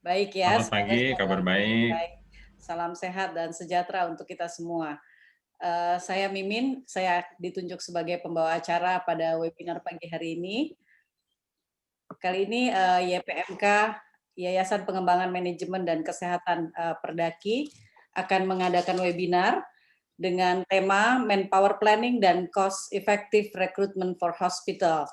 Baik ya, Selamat semoga pagi, semua kabar baik. baik. Salam sehat dan sejahtera untuk kita semua. Saya Mimin, saya ditunjuk sebagai pembawa acara pada webinar pagi hari ini. Kali ini YPMK, Yayasan Pengembangan Manajemen dan Kesehatan Perdaki, akan mengadakan webinar dengan tema Manpower Planning dan Cost Effective Recruitment for Hospital.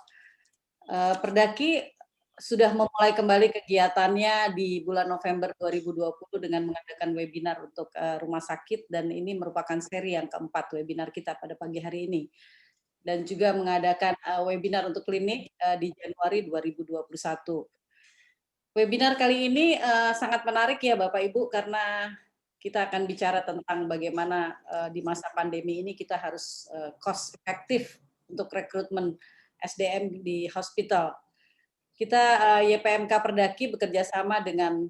Perdaki sudah memulai kembali kegiatannya di bulan November 2020 dengan mengadakan webinar untuk rumah sakit, dan ini merupakan seri yang keempat webinar kita pada pagi hari ini. Dan juga mengadakan webinar untuk klinik di Januari 2021. Webinar kali ini sangat menarik ya Bapak Ibu, karena kita akan bicara tentang bagaimana di masa pandemi ini kita harus cost efektif untuk rekrutmen SDM di hospital. Kita YPMK Perdaki bekerja sama dengan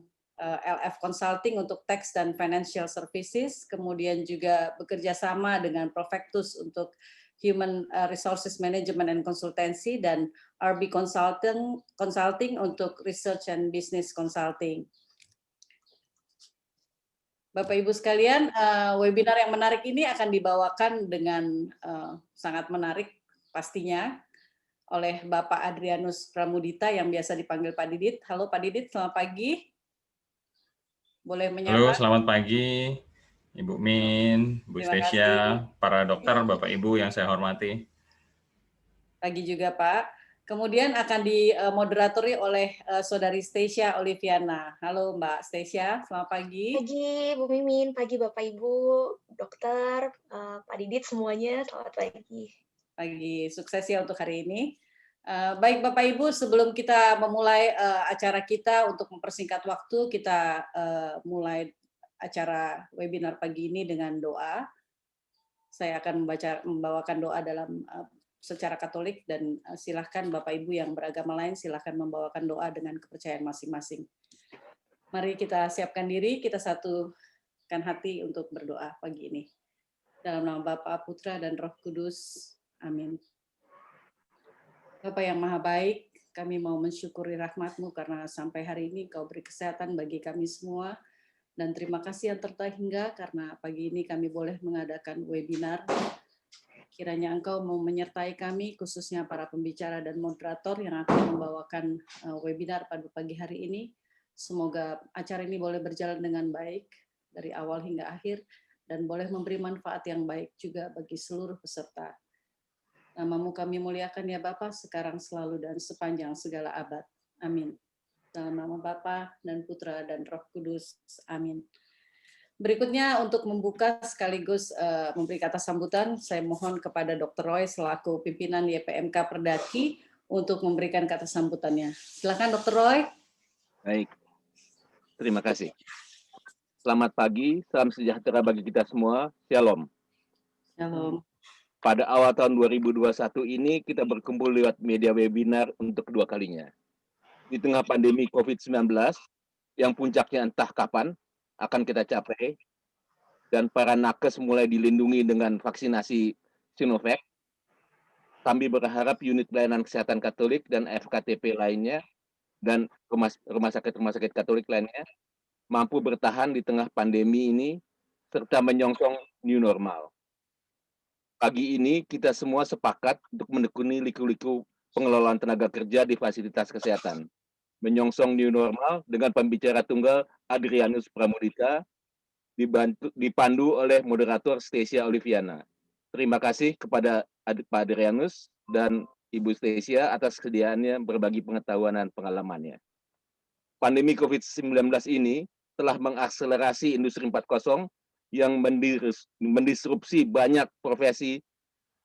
LF Consulting untuk Tax dan Financial Services, kemudian juga bekerja sama dengan Profectus untuk Human Resources Management and Consultancy, dan RB Consulting untuk Research and Business Consulting. Bapak Ibu sekalian, webinar yang menarik ini akan dibawakan dengan sangat menarik pastinya oleh Bapak Adrianus Pramudita yang biasa dipanggil Pak Didit. Halo Pak Didit, selamat pagi. Boleh Halo, menyapa? selamat pagi, Ibu Min, Bu Terima kasih. Stesia, para dokter, Bapak Ibu yang saya hormati. Pagi juga Pak. Kemudian akan dimoderatori oleh Saudari Stesia Oliviana. Halo Mbak Stesia, selamat pagi. Pagi Bu Mimin, pagi Bapak Ibu, dokter, Pak Didit semuanya, selamat pagi. Pagi, sukses ya untuk hari ini. Baik Bapak Ibu, sebelum kita memulai acara kita, untuk mempersingkat waktu, kita mulai acara webinar pagi ini dengan doa. Saya akan membawakan doa dalam secara Katolik, dan silahkan Bapak Ibu yang beragama lain silahkan membawakan doa dengan kepercayaan masing-masing. Mari kita siapkan diri, kita satukan hati untuk berdoa pagi ini. Dalam nama Bapa, Putra, dan Roh Kudus. Amin. Bapa yang Maha Baik, kami mau mensyukuri rahmat-Mu karena sampai hari ini Kau beri kesehatan bagi kami semua. Dan terima kasih yang terhingga karena pagi ini kami boleh mengadakan webinar. Kiranya Engkau mau menyertai kami, khususnya para pembicara dan moderator yang akan membawakan webinar pada pagi hari ini. Semoga acara ini boleh berjalan dengan baik dari awal hingga akhir, dan boleh memberi manfaat yang baik juga bagi seluruh peserta. Nama-Mu kami muliakan ya Bapa, sekarang selalu dan sepanjang segala abad. Amin. Dalam nama Bapa dan Putra dan Roh Kudus. Amin. Berikutnya untuk membuka sekaligus memberi kata sambutan, saya mohon kepada Dr. Roy selaku pimpinan YPMK Perdaki untuk memberikan kata sambutannya. Silakan Dr. Roy. Baik, terima kasih. Selamat pagi, salam sejahtera bagi kita semua. Shalom. Shalom. Pada awal tahun 2021 ini kita berkumpul lewat media webinar untuk kedua kalinya. Di tengah pandemi COVID-19 yang puncaknya entah kapan akan kita capai, dan para nakes mulai dilindungi dengan vaksinasi Sinovac, kami berharap unit pelayanan kesehatan Katolik dan FKTP lainnya dan rumah sakit Katolik lainnya mampu bertahan di tengah pandemi ini serta menyongsong new normal. Pagi ini kita semua sepakat untuk menekuni liku-liku pengelolaan tenaga kerja di fasilitas kesehatan, menyongsong new normal dengan pembicara tunggal Adrianus Pramudita, dipandu oleh moderator Stesia Oliviana. Terima kasih kepada Pak Adrianus dan Ibu Stesia atas kesediaannya berbagi pengetahuan dan pengalamannya. Pandemi COVID-19 ini telah mengakselerasi industri 4.0 yang mendisrupsi banyak profesi,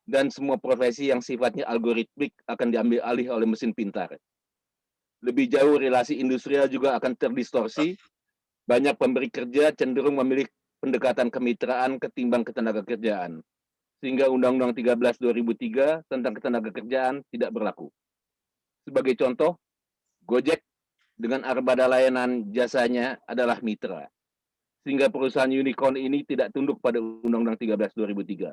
dan semua profesi yang sifatnya algoritmik akan diambil alih oleh mesin pintar. Lebih jauh, relasi industrial juga akan terdistorsi. Banyak pemberi kerja cenderung memilih pendekatan kemitraan ketimbang ketenaga kerjaan, sehingga Undang-Undang 13 2003 tentang ketenaga kerjaan tidak berlaku. Sebagai contoh, Gojek dengan armada layanan jasanya adalah mitra, sehingga perusahaan unicorn ini tidak tunduk pada Undang-Undang 13 2003.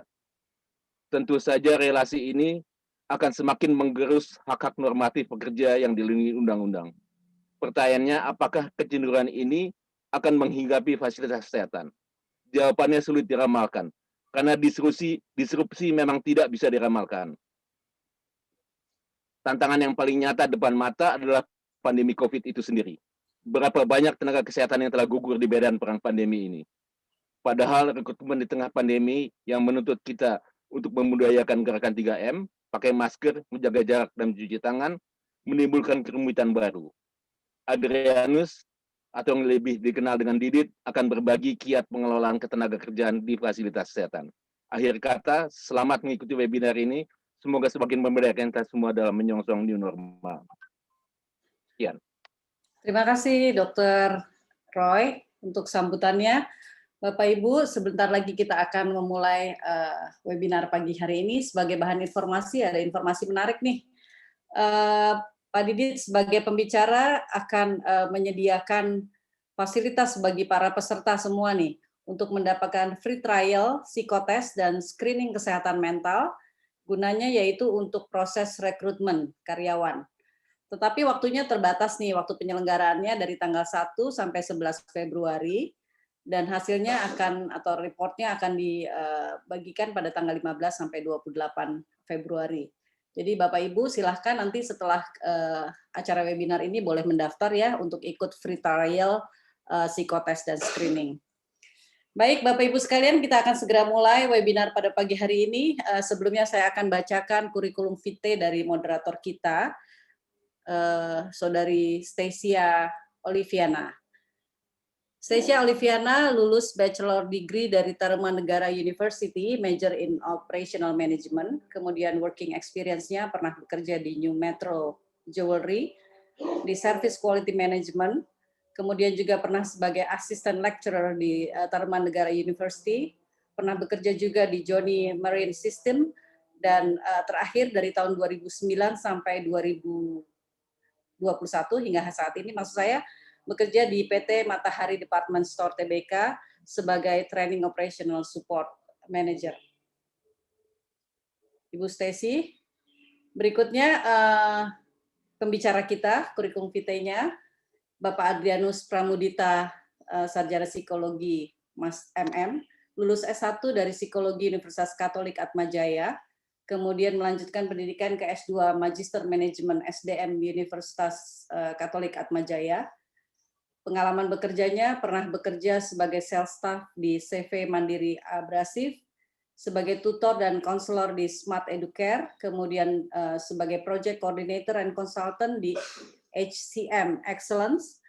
Tentu saja relasi ini akan semakin menggerus hak-hak normatif pekerja yang dilindungi undang-undang. Pertanyaannya, apakah kecenderungan ini akan menghinggapi fasilitas kesehatan? Jawabannya sulit diramalkan, karena disrupsi memang tidak bisa diramalkan. Tantangan yang paling nyata depan mata adalah pandemi COVID itu sendiri. Berapa banyak tenaga kesehatan yang telah gugur di medan perang pandemi ini. Padahal rekrutmen di tengah pandemi yang menuntut kita untuk memudayakan gerakan 3M, pakai masker, menjaga jarak, dan mencuci tangan, menimbulkan kerumitan baru. Adrianus, atau yang lebih dikenal dengan Didit, akan berbagi kiat pengelolaan ketenagakerjaan di fasilitas kesehatan. Akhir kata, selamat mengikuti webinar ini. Semoga semakin memberdayakan kita semua dalam menyongsong new normal. Sekian. Terima kasih Dr. Roy untuk sambutannya. Bapak Ibu, sebentar lagi kita akan memulai webinar pagi hari ini. Sebagai bahan informasi, ada informasi menarik nih. Pak Didit sebagai pembicara akan menyediakan fasilitas bagi para peserta semua nih untuk mendapatkan free trial, psikotes, dan screening kesehatan mental, gunanya yaitu untuk proses rekrutmen karyawan. Tetapi waktunya terbatas nih, waktu penyelenggaraannya dari tanggal 1 sampai 11 Februari, dan hasilnya atau reportnya akan dibagikan pada tanggal 15 sampai 28 Februari. Jadi Bapak Ibu silahkan nanti setelah acara webinar ini boleh mendaftar ya untuk ikut free trial psikotes dan screening. Baik Bapak Ibu sekalian, kita akan segera mulai webinar pada pagi hari ini. Sebelumnya saya akan bacakan kurikulum vitae dari moderator kita, Saudari Stacia Oliviana. Stacia Oliviana lulus Bachelor Degree dari Tarumanegara University, major in Operational Management, kemudian working experience-nya pernah bekerja di New Metro Jewelry, di Service Quality Management, kemudian juga pernah sebagai Assistant Lecturer di Tarumanegara University, pernah bekerja juga di Johnny Marine System, dan terakhir dari tahun 2009 sampai 2021 hingga saat ini, maksud saya, bekerja di PT Matahari Department Store Tbk sebagai Training Operational Support Manager. Ibu Stacy, berikutnya pembicara kita, kurikulum vitae-nya, Bapak Adrianus Pramudita, Sarjana Psikologi, Mas MM, lulus S1 dari Psikologi Universitas Katolik Atmajaya, kemudian melanjutkan pendidikan ke S2 Magister Manajemen SDM di Universitas Katolik Atmajaya. Pengalaman bekerjanya pernah bekerja sebagai sales staff di CV Mandiri Abrasif, sebagai tutor dan konselor di Smart Educare, kemudian sebagai project coordinator and consultant di HCM Excellence,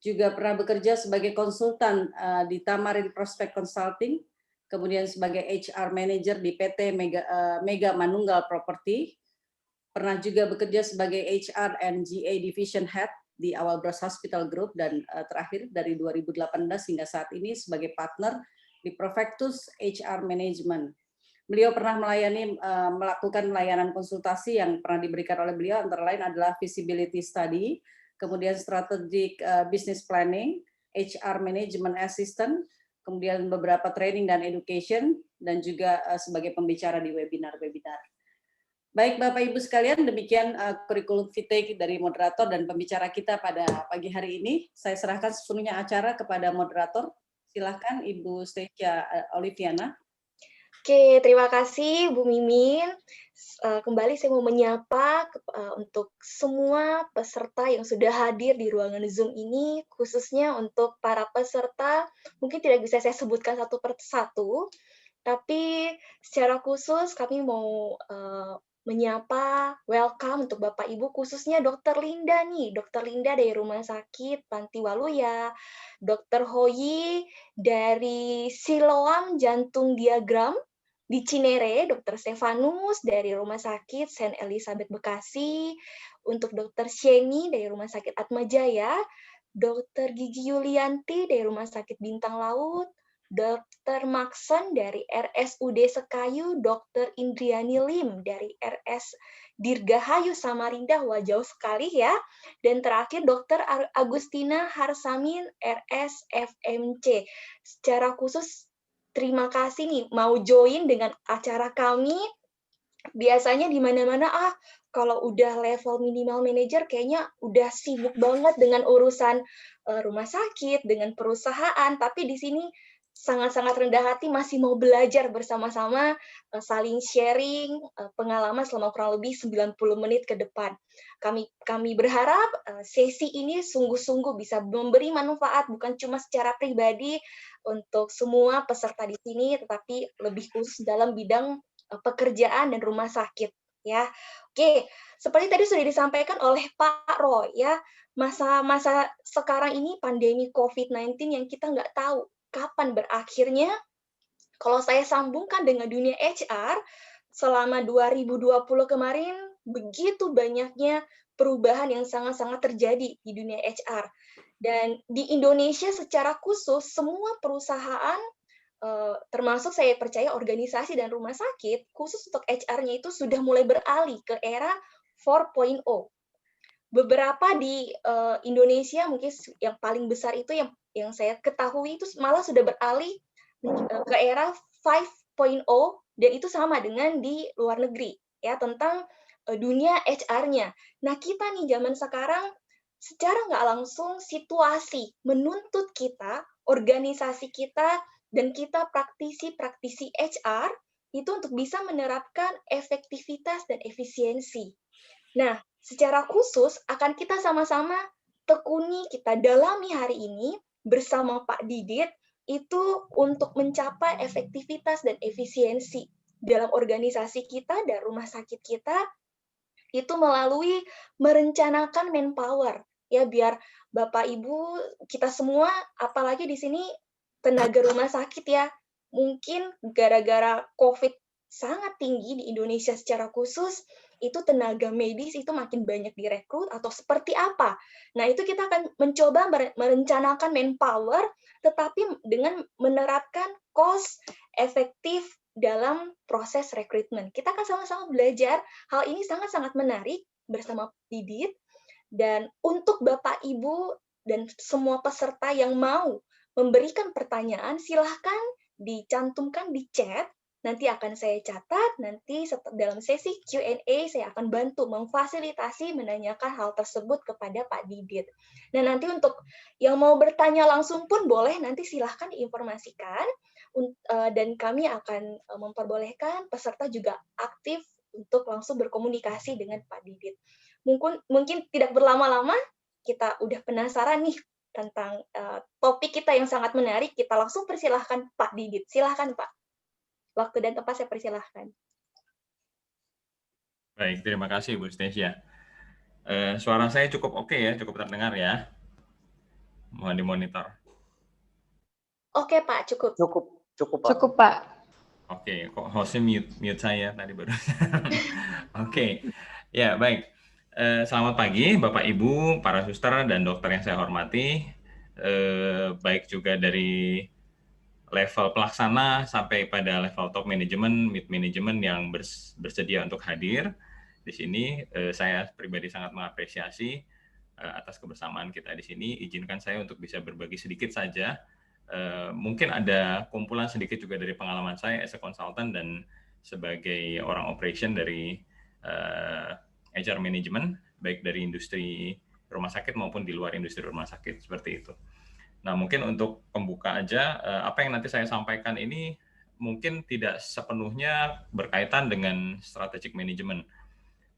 juga pernah bekerja sebagai konsultan di Tamarin Prospect Consulting, kemudian sebagai HR Manager di PT Mega Manunggal Property, pernah juga bekerja sebagai HR and GA Division Head di Awal Bros Hospital Group, dan terakhir dari 2018 hingga saat ini sebagai partner di Profectus HR Management. Beliau pernah melakukan melayanan konsultasi yang pernah diberikan oleh beliau, antara lain adalah Feasibility Study, kemudian Strategic Business Planning, HR Management Assistant, kemudian beberapa training dan education, dan juga sebagai pembicara di webinar-webinar. Baik Bapak Ibu sekalian, demikian kurikulum vitae dari moderator dan pembicara kita pada pagi hari ini. Saya serahkan sepenuhnya acara kepada moderator. Silakan Ibu Stacia Oliviana. Oke, terima kasih Bu Mimin. Kembali saya mau menyapa untuk semua peserta yang sudah hadir di ruangan Zoom ini, khususnya untuk para peserta, mungkin tidak bisa saya sebutkan satu persatu, tapi secara khusus kami mau menyapa, welcome untuk Bapak Ibu, khususnya Dr. Linda nih, Dr. Linda dari Rumah Sakit Panti Waluya, Dr. Hoyi dari Siloam Jantung Diagram di Cinere, Dr. Stefanus dari Rumah Sakit Saint Elizabeth Bekasi, untuk Dr. Sheni dari Rumah Sakit Atmajaya, Dr. Gigi Yulianti dari Rumah Sakit Bintang Laut, Dr. Maxon dari RSUD Sekayu, Dr. Indriani Lim dari RS Dirgahayu Samarinda, wah jauh sekali ya. Dan terakhir Dr. Agustina Harsamin RS FMC. Secara khusus terima kasih nih mau join dengan acara kami. Biasanya di mana-mana kalau udah level minimal manager kayaknya udah sibuk banget dengan urusan rumah sakit, dengan perusahaan, tapi di sini sangat-sangat rendah hati masih mau belajar bersama-sama, saling sharing pengalaman selama kurang lebih 90 menit ke depan. Kami berharap sesi ini sungguh-sungguh bisa memberi manfaat bukan cuma secara pribadi untuk semua peserta di sini, tetapi lebih khusus dalam bidang pekerjaan dan rumah sakit. Ya, oke. Seperti tadi sudah disampaikan oleh Pak Roy, ya, masa-masa sekarang ini pandemi COVID-19 yang kita nggak tahu kapan berakhirnya. Kalau saya sambungkan dengan dunia HR, selama 2020 kemarin, begitu banyaknya perubahan yang sangat-sangat terjadi di dunia HR. Dan di Indonesia secara khusus, semua perusahaan termasuk saya percaya organisasi dan rumah sakit, khusus untuk HR-nya itu sudah mulai beralih ke era 4.0. Beberapa di Indonesia mungkin yang paling besar itu yang saya ketahui itu malah sudah beralih ke era 5.0 dan itu sama dengan di luar negeri ya tentang dunia HR-nya. Nah kita nih zaman sekarang secara nggak langsung situasi menuntut kita, organisasi kita dan kita praktisi-praktisi HR itu untuk bisa menerapkan efektivitas dan efisiensi. Nah, secara khusus akan kita sama-sama tekuni, kita dalami hari ini bersama Pak Didit itu untuk mencapai efektivitas dan efisiensi dalam organisasi kita dan rumah sakit kita itu melalui merencanakan manpower ya biar Bapak Ibu kita semua apalagi di sini tenaga rumah sakit ya mungkin gara-gara COVID sangat tinggi di Indonesia secara khusus itu tenaga medis itu makin banyak direkrut atau seperti apa. Nah, itu kita akan mencoba merencanakan manpower tetapi dengan menerapkan cost efektif dalam proses rekrutmen. Kita akan sama-sama belajar. Hal ini sangat-sangat menarik bersama Didit. Dan untuk Bapak, Ibu, dan semua peserta yang mau memberikan pertanyaan, silahkan dicantumkan di chat. Nanti akan saya catat, nanti dalam sesi Q&A saya akan bantu memfasilitasi menanyakan hal tersebut kepada Pak Didit. Nah, nanti untuk yang mau bertanya langsung pun boleh, nanti silahkan diinformasikan, dan kami akan memperbolehkan peserta juga aktif untuk langsung berkomunikasi dengan Pak Didit. Mungkin tidak berlama-lama, kita udah penasaran nih tentang topik kita yang sangat menarik, kita langsung persilahkan Pak Didit. Silahkan Pak. Waktu dan tempat saya persilahkan. Baik, terima kasih Bu Stesia. Suara saya cukup oke ya, cukup terdengar ya. Mohon dimonitor. Oke Pak, cukup. Cukup Pak. Cukup, Pak. Oke, kok hostnya mute saya tadi baru. Oke, ya baik. Selamat pagi Bapak Ibu, para suster dan dokter yang saya hormati. Baik juga dari level pelaksana sampai pada level top manajemen, mid manajemen yang bersedia untuk hadir di sini. Saya pribadi sangat mengapresiasi atas kebersamaan kita di sini. Izinkan saya untuk bisa berbagi sedikit saja. Mungkin ada kumpulan sedikit juga dari pengalaman saya as a consultant dan sebagai orang operation dari HR management, baik dari industri rumah sakit maupun di luar industri rumah sakit, seperti itu. Nah, mungkin untuk pembuka aja, apa yang nanti saya sampaikan ini mungkin tidak sepenuhnya berkaitan dengan strategic management,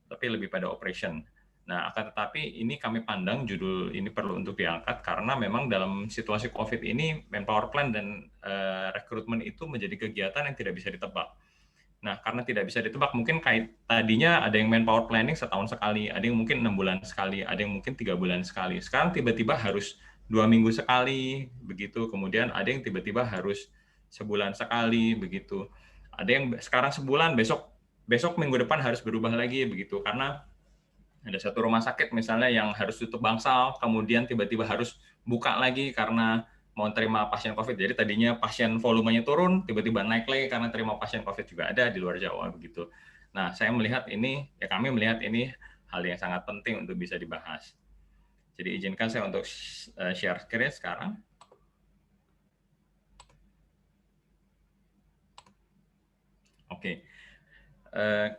tapi lebih pada operation. Nah, akan tetapi ini kami pandang judul ini perlu untuk diangkat karena memang dalam situasi COVID ini manpower plan dan rekrutmen itu menjadi kegiatan yang tidak bisa ditebak. Nah, karena tidak bisa ditebak, mungkin tadinya ada yang manpower planning setahun sekali, ada yang mungkin 6 bulan sekali, ada yang mungkin 3 bulan sekali. Sekarang tiba-tiba harus 2 minggu sekali, begitu. Kemudian ada yang tiba-tiba harus sebulan sekali, begitu. Ada yang sekarang sebulan, besok minggu depan harus berubah lagi, begitu. Karena ada satu rumah sakit misalnya yang harus tutup bangsal, kemudian tiba-tiba harus buka lagi karena mau terima pasien COVID. Jadi tadinya pasien volumenya turun, tiba-tiba naik lagi karena terima pasien COVID juga ada di luar Jawa, begitu. Nah, saya melihat ini, ya kami melihat ini hal yang sangat penting untuk bisa dibahas. Jadi izinkan saya untuk share screen sekarang. Oke.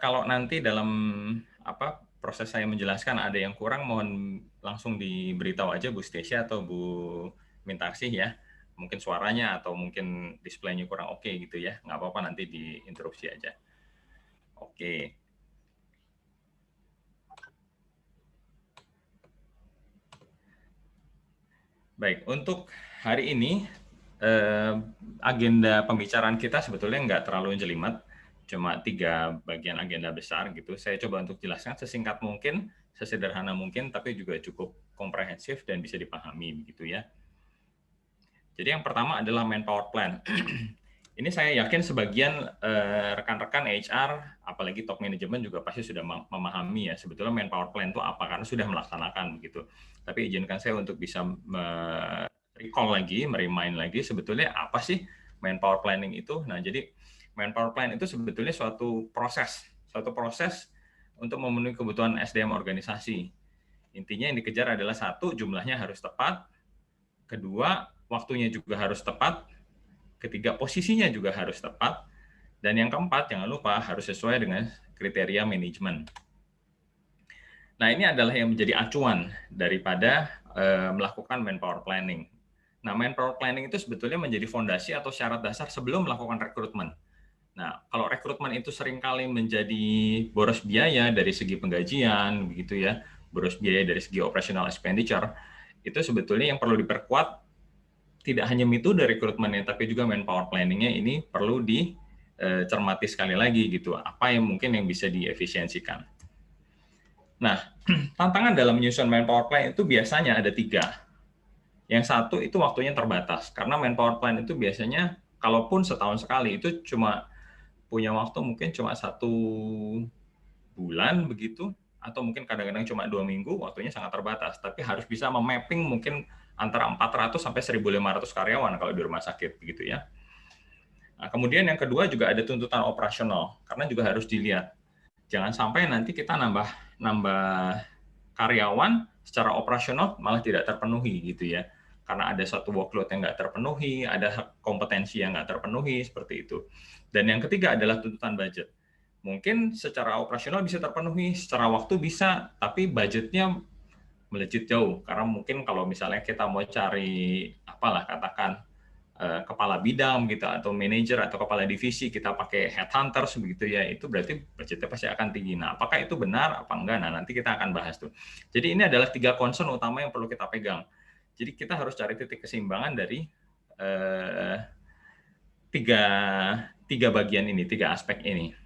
Kalau nanti dalam proses saya menjelaskan ada yang kurang, mohon langsung diberitahu aja Bu Stasia atau Bu Mintarsih ya. Mungkin suaranya atau mungkin displaynya kurang oke gitu ya. Nggak apa-apa, nanti diinterupsi aja. Oke. Baik, untuk hari ini agenda pembicaraan kita sebetulnya nggak terlalu jelimet, cuma 3 bagian agenda besar gitu. Saya coba untuk jelaskan sesingkat mungkin, sesederhana mungkin, tapi juga cukup komprehensif dan bisa dipahami gitu ya. Jadi yang pertama adalah manpower plan. Ini saya yakin sebagian rekan-rekan HR, apalagi top management juga pasti sudah memahami ya sebetulnya manpower plan itu apa, karena sudah melaksanakan begitu. Tapi izinkan saya untuk bisa recall lagi, meremind lagi sebetulnya apa sih manpower planning itu. Nah, jadi manpower plan itu sebetulnya suatu proses untuk memenuhi kebutuhan SDM organisasi. Intinya yang dikejar adalah 1, jumlahnya harus tepat, 2, waktunya juga harus tepat, 3, posisinya juga harus tepat, dan yang keempat, jangan lupa harus sesuai dengan kriteria manajemen. Nah, ini adalah yang menjadi acuan daripada melakukan manpower planning. Nah, manpower planning itu sebetulnya menjadi fondasi atau syarat dasar sebelum melakukan rekrutmen. Nah, kalau rekrutmen itu seringkali menjadi boros biaya dari segi penggajian, begitu ya, boros biaya dari segi operational expenditure, itu sebetulnya yang perlu diperkuat tidak hanya metode rekrutmennya, tapi juga manpower planning-nya ini perlu dicermati sekali lagi gitu. Apa yang mungkin yang bisa diefisiensikan. Nah, tantangan dalam menyusun manpower plan itu biasanya ada 3. Yang satu itu waktunya terbatas, karena manpower plan itu biasanya, kalaupun setahun sekali, itu cuma punya waktu mungkin cuma 1 bulan begitu, atau mungkin kadang-kadang cuma 2 minggu, waktunya sangat terbatas. Tapi harus bisa memapping mungkin antara 400 sampai 1.500 karyawan kalau di rumah sakit begitu ya. Nah, kemudian yang kedua juga ada tuntutan operasional, karena juga harus dilihat. Jangan sampai nanti kita nambah karyawan secara operasional malah tidak terpenuhi gitu ya. Karena ada satu workload yang nggak terpenuhi, ada kompetensi yang nggak terpenuhi, seperti itu. Dan yang ketiga adalah tuntutan budget. Mungkin secara operasional bisa terpenuhi, secara waktu bisa, tapi budgetnya melejit jauh. Karena mungkin kalau misalnya kita mau cari, apalah katakan, kepala bidang gitu, atau manajer atau kepala divisi, kita pakai headhunters begitu ya, itu berarti budgetnya pasti akan tinggi. Nah, apakah itu benar apa enggak? Nah, nanti kita akan bahas tuh. Jadi ini adalah 3 concern utama yang perlu kita pegang. Jadi kita harus cari titik keseimbangan dari tiga bagian ini, 3 aspek ini.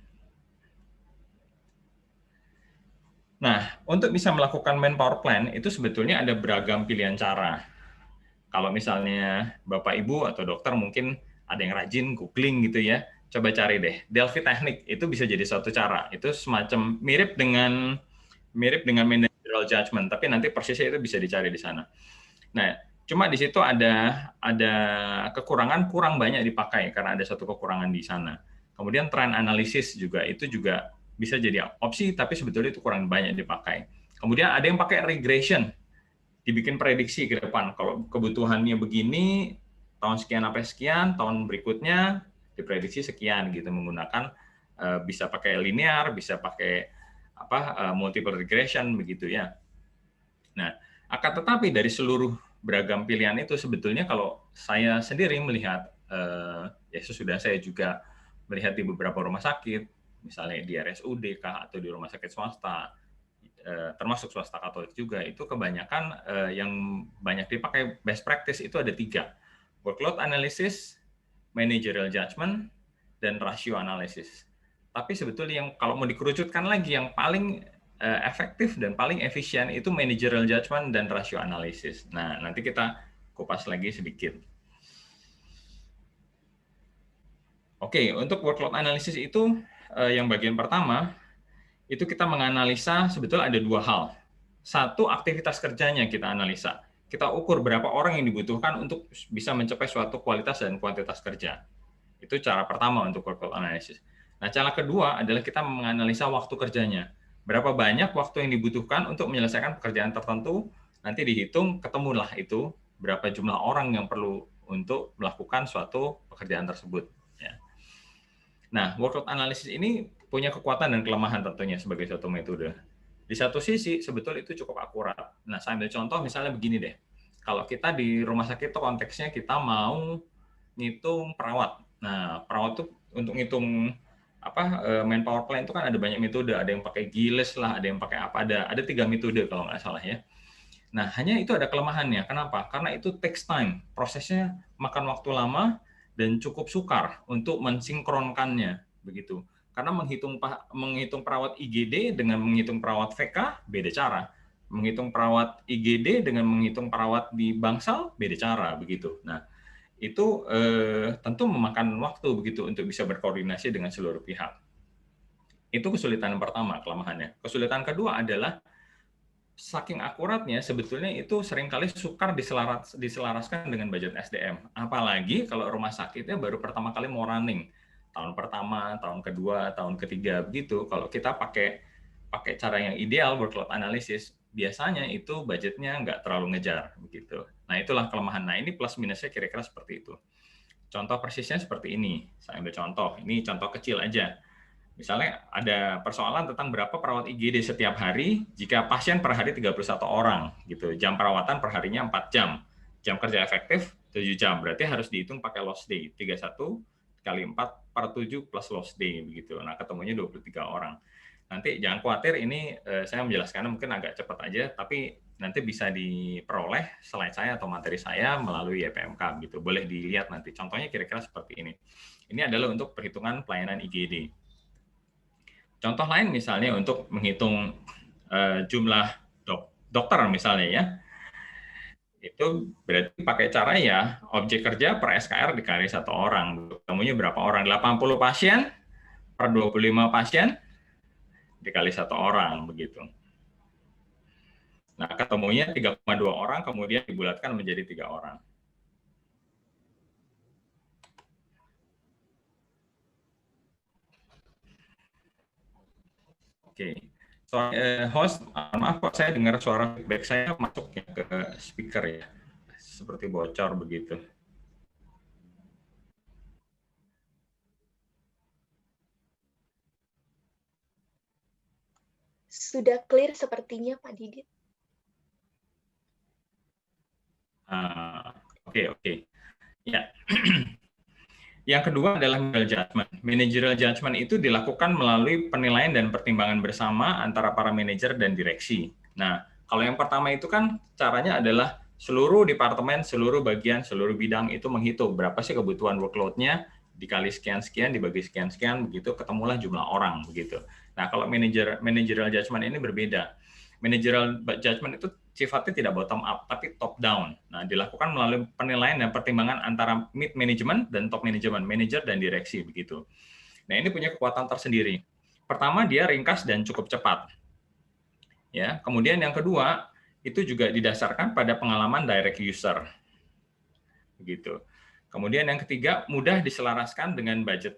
Nah, untuk bisa melakukan manpower plan itu sebetulnya ada beragam pilihan cara. Kalau misalnya Bapak Ibu atau dokter mungkin ada yang rajin googling gitu ya, coba cari deh. Delphi Technique itu bisa jadi suatu cara. Itu semacam mirip dengan managerial judgment, tapi nanti persisnya itu bisa dicari di sana. Nah, cuma di situ ada kekurangan, kurang banyak dipakai karena ada satu kekurangan di sana. Kemudian trend analysis juga itu juga bisa jadi opsi, tapi sebetulnya itu kurang banyak dipakai. Kemudian ada yang pakai regression, dibikin prediksi ke depan. Kalau kebutuhannya begini, tahun sekian sampai sekian, tahun berikutnya diprediksi sekian gitu, menggunakan bisa pakai linear, bisa pakai multiple regression begitu ya. Nah, akan tetapi dari seluruh beragam pilihan itu sebetulnya kalau saya sendiri melihat, ya sudah saya juga melihat di beberapa rumah sakit, misalnya di RSUD kah atau di rumah sakit swasta, termasuk swasta Katolik juga, itu kebanyakan yang banyak dipakai best practice itu ada 3. Workload analysis, managerial judgment, dan ratio analysis. Tapi sebetulnya yang kalau mau dikerucutkan lagi, yang paling efektif dan paling efisien itu managerial judgment dan ratio analysis. Nah, nanti kita kupas lagi sedikit. Oke, untuk workload analysis itu yang bagian pertama, itu kita menganalisa sebetulnya ada 2 hal. 1, aktivitas kerjanya kita analisa. Kita ukur berapa orang yang dibutuhkan untuk bisa mencapai suatu kualitas dan kuantitas kerja. Itu cara pertama untuk workload analysis. Nah, cara kedua adalah kita menganalisa waktu kerjanya. Berapa banyak waktu yang dibutuhkan untuk menyelesaikan pekerjaan tertentu, nanti dihitung, ketemulah itu berapa jumlah orang yang perlu untuk melakukan suatu pekerjaan tersebut. Nah, workload analysis ini punya kekuatan dan kelemahan tentunya sebagai suatu metode. Di satu sisi sebetulnya itu cukup akurat. Nah, saya ambil contoh misalnya begini deh. Kalau kita di rumah sakit itu konteksnya kita mau ngitung perawat. Nah, perawat tuh untuk ngitung manpower plan itu kan ada banyak metode, ada yang pakai Giles lah, ada yang pakai apa, ada 3 metode kalau nggak salah ya. Nah, hanya itu ada kelemahannya. Kenapa? Karena itu takes time. Prosesnya makan waktu lama dan cukup sukar untuk mensinkronkannya begitu. Karena menghitung perawat IGD dengan menghitung perawat VK beda cara. Menghitung perawat IGD dengan menghitung perawat di Bangsal beda cara begitu. Nah, itu tentu memakan waktu begitu untuk bisa berkoordinasi dengan seluruh pihak. Itu kesulitan yang pertama, kelemahannya. Kesulitan kedua adalah saking akuratnya sebetulnya itu seringkali sukar diselaraskan dengan budget SDM. Apalagi kalau rumah sakitnya baru pertama kali mau running. Tahun pertama, tahun kedua, tahun ketiga begitu. Kalau kita pakai cara yang ideal workload analysis, biasanya itu budgetnya nggak terlalu ngejar begitu. Nah, itulah kelemahan. Nah, ini plus minusnya kira-kira seperti itu. Contoh persisnya seperti ini. Saya ambil contoh. Ini contoh kecil aja. Misalnya ada persoalan tentang berapa perawat IGD setiap hari jika pasien per hari 31 orang gitu. Jam perawatan per harinya 4 jam. Jam kerja efektif 7 jam. Berarti harus dihitung pakai lost day. 31 kali 4 per 7 plus lost day begitu. Nah, ketemunya 23 orang. Nanti jangan khawatir, ini saya menjelaskannya mungkin agak cepat aja, tapi nanti bisa diperoleh slide saya atau materi saya melalui YPMK gitu. Boleh dilihat nanti. Contohnya kira-kira seperti ini. Ini adalah untuk perhitungan pelayanan IGD. Contoh lain misalnya untuk menghitung jumlah dokter misalnya ya, itu berarti pakai cara ya objek kerja per SKR dikali 1 orang. Ketemunya berapa orang? 80 pasien per 25 pasien dikali 1 orang begitu. Nah, ketemunya 3,2 orang kemudian dibulatkan menjadi 3 orang. Oke, host, maaf kok saya dengar suara feedback saya masuk ya ke speaker ya, seperti bocor begitu. Sudah clear sepertinya Pak Didit. Oke. Ya. Yang kedua adalah managerial judgment. Managerial judgment itu dilakukan melalui penilaian dan pertimbangan bersama antara para manajer dan direksi. Nah, kalau yang pertama itu kan caranya adalah seluruh departemen, seluruh bagian, seluruh bidang itu menghitung berapa sih kebutuhan workload-nya, dikali sekian-sekian, dibagi sekian-sekian, begitu ketemulah jumlah orang, begitu. Nah, kalau managerial judgment ini berbeda. Managerial judgment itu sifatnya tidak bottom up, tapi top down. Nah, dilakukan melalui penilaian dan pertimbangan antara mid management dan top management, manajer dan direksi begitu. Nah, ini punya kekuatan tersendiri. Pertama, dia ringkas dan cukup cepat. Ya, kemudian yang kedua, itu juga didasarkan pada pengalaman direct user. Begitu. Kemudian yang ketiga, mudah diselaraskan dengan budget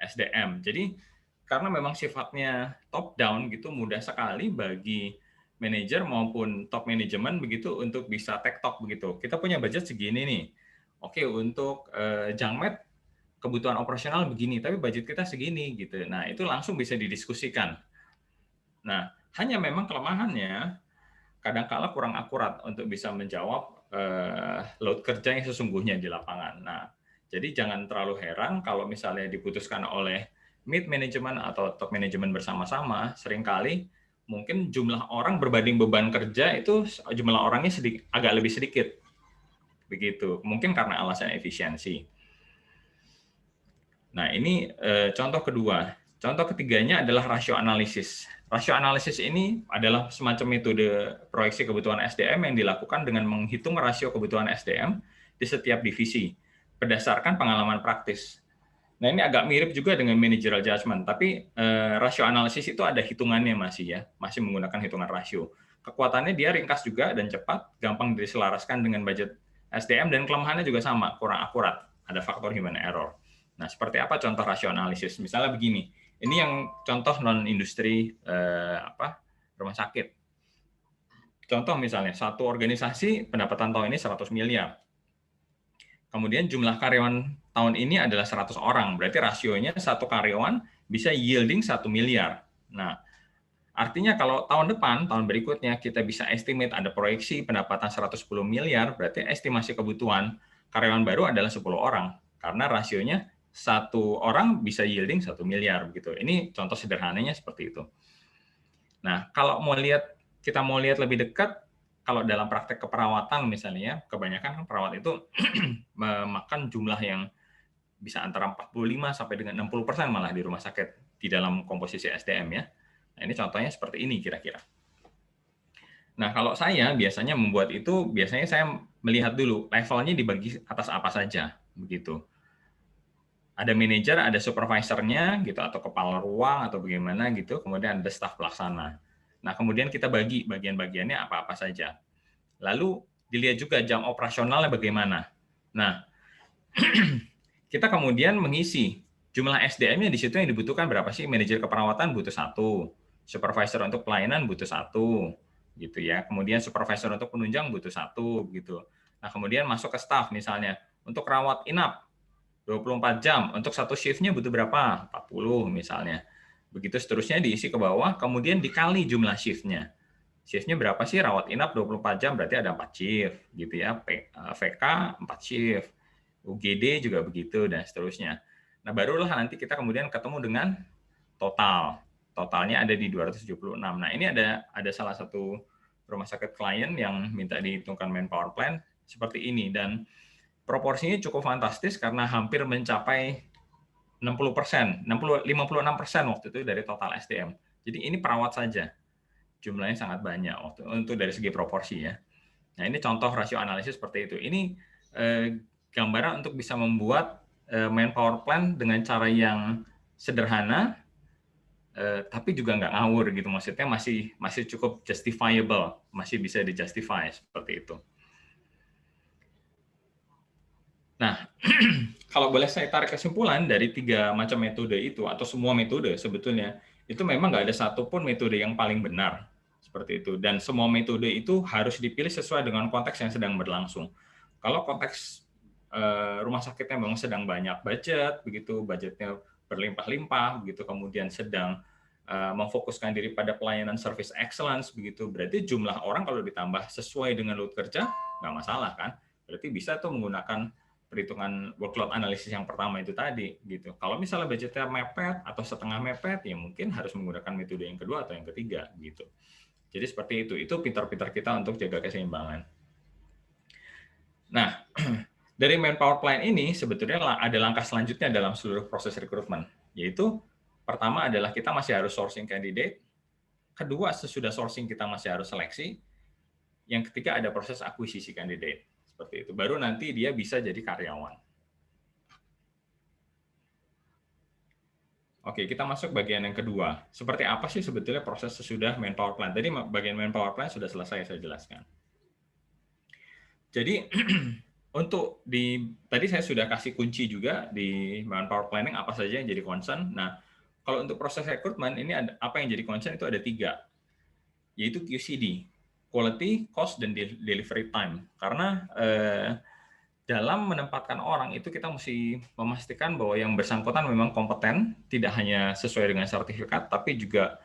SDM. Jadi, karena memang sifatnya top down gitu, mudah sekali bagi manajer maupun top manajemen begitu untuk bisa tektok begitu. Kita punya budget segini nih. Oke, untuk Jangmed kebutuhan operasional begini, tapi budget kita segini gitu. Nah, itu langsung bisa didiskusikan. Nah, hanya memang kelemahannya kadang-kala kurang akurat untuk bisa menjawab load kerja yang sesungguhnya di lapangan. Nah, jadi jangan terlalu heran kalau misalnya diputuskan oleh mid management atau top management bersama-sama, seringkali mungkin jumlah orang berbanding beban kerja itu jumlah orangnya agak lebih sedikit. Begitu. Mungkin karena alasan efisiensi. Nah, ini contoh kedua. Contoh ketiganya adalah rasio analisis. Rasio analisis ini adalah semacam metode proyeksi kebutuhan SDM yang dilakukan dengan menghitung rasio kebutuhan SDM di setiap divisi berdasarkan pengalaman praktis. Nah, ini agak mirip juga dengan managerial judgment, tapi rasio analisis itu ada hitungannya masih menggunakan hitungan rasio. Kekuatannya dia ringkas juga dan cepat, gampang diselaraskan dengan budget SDM, dan kelemahannya juga sama, kurang akurat, ada faktor human error. Nah, seperti apa contoh rasio analisis? Misalnya begini, ini yang contoh non-industri rumah sakit. Contoh misalnya, satu organisasi pendapatan tahun ini 100 miliar. Kemudian jumlah karyawan tahun ini adalah 100 orang. Berarti rasionya satu karyawan bisa yielding 1 miliar. Nah, Artinya kalau tahun depan, tahun berikutnya kita bisa estimate ada proyeksi pendapatan 110 miliar, berarti estimasi kebutuhan karyawan baru adalah 10 orang. Karena rasionya satu orang bisa yielding 1 miliar begitu. Ini contoh sederhananya seperti itu. Nah, kalau kita mau lihat lebih dekat, kalau dalam praktek keperawatan misalnya, kebanyakan perawat itu memakan jumlah yang bisa antara 45 sampai dengan 60% malah di rumah sakit di dalam komposisi SDM ya. Nah, ini contohnya seperti ini kira-kira. Nah, kalau saya biasanya membuat itu, biasanya saya melihat dulu levelnya dibagi atas apa saja begitu. Ada manajer, ada supervisornya gitu, atau kepala ruang atau bagaimana gitu, kemudian ada staf pelaksana. Nah, kemudian kita bagi bagian-bagiannya apa-apa saja. Lalu dilihat juga jam operasionalnya bagaimana. Nah, kita kemudian mengisi jumlah SDM-nya di situ yang dibutuhkan berapa sih? Manajer keperawatan butuh 1, supervisor untuk pelayanan butuh 1, gitu ya. Kemudian supervisor untuk penunjang butuh 1, gitu. Nah, kemudian masuk ke staff misalnya, untuk rawat inap 24 jam, untuk satu shift-nya butuh berapa? 40 misalnya. Begitu seterusnya diisi ke bawah, kemudian dikali jumlah shift-nya. Shift-nya berapa sih? Rawat inap 24 jam berarti ada 4 shift, gitu ya. VK 4 shift. UGD juga begitu dan seterusnya. Nah, barulah nanti kita kemudian ketemu dengan total. Totalnya ada di 276. Nah, ini ada salah satu rumah sakit klien yang minta dihitungkan manpower plan seperti ini, dan proporsinya cukup fantastis karena hampir mencapai 60%, 56% waktu itu dari total SDM. Jadi ini perawat saja. Jumlahnya sangat banyak untuk dari segi proporsi ya. Nah, ini contoh rasio analisis seperti itu. Ini gambaran untuk bisa membuat manpower plan dengan cara yang sederhana, tapi juga nggak ngawur gitu. Maksudnya masih cukup justifiable, masih bisa di-justify seperti itu. Nah, kalau boleh saya tarik kesimpulan dari 3 macam metode itu, atau semua metode sebetulnya, itu memang nggak ada satupun metode yang paling benar seperti itu. Dan semua metode itu harus dipilih sesuai dengan konteks yang sedang berlangsung. Kalau konteks rumah sakitnya memang sedang banyak budget, begitu budgetnya berlimpah-limpah, begitu kemudian sedang memfokuskan diri pada pelayanan service excellence, begitu berarti jumlah orang kalau ditambah sesuai dengan load kerja nggak masalah kan? Berarti bisa tuh menggunakan perhitungan workload analisis yang pertama itu tadi, gitu. Kalau misalnya budgetnya mepet atau setengah mepet, ya mungkin harus menggunakan metode yang kedua atau yang ketiga, gitu. Jadi seperti itu. Itu pintar-pintar kita untuk jaga keseimbangan. Nah, dari manpower plan ini sebetulnya ada langkah selanjutnya dalam seluruh proses rekrutmen, yaitu pertama adalah kita masih harus sourcing candidate, kedua sesudah sourcing kita masih harus seleksi, yang ketiga ada proses akuisisi candidate, seperti itu. Baru nanti dia bisa jadi karyawan. Oke, kita masuk bagian yang kedua. Seperti apa sih sebetulnya proses sesudah manpower plan? Tadi bagian manpower plan sudah selesai saya jelaskan. Jadi tadi saya sudah kasih kunci juga di manpower planning apa saja yang jadi concern. Nah, kalau untuk proses rekrutmen ini apa yang jadi concern itu ada 3, yaitu QCD, quality, cost, dan delivery time. Karena dalam menempatkan orang itu kita mesti memastikan bahwa yang bersangkutan memang kompeten, tidak hanya sesuai dengan sertifikat, tapi juga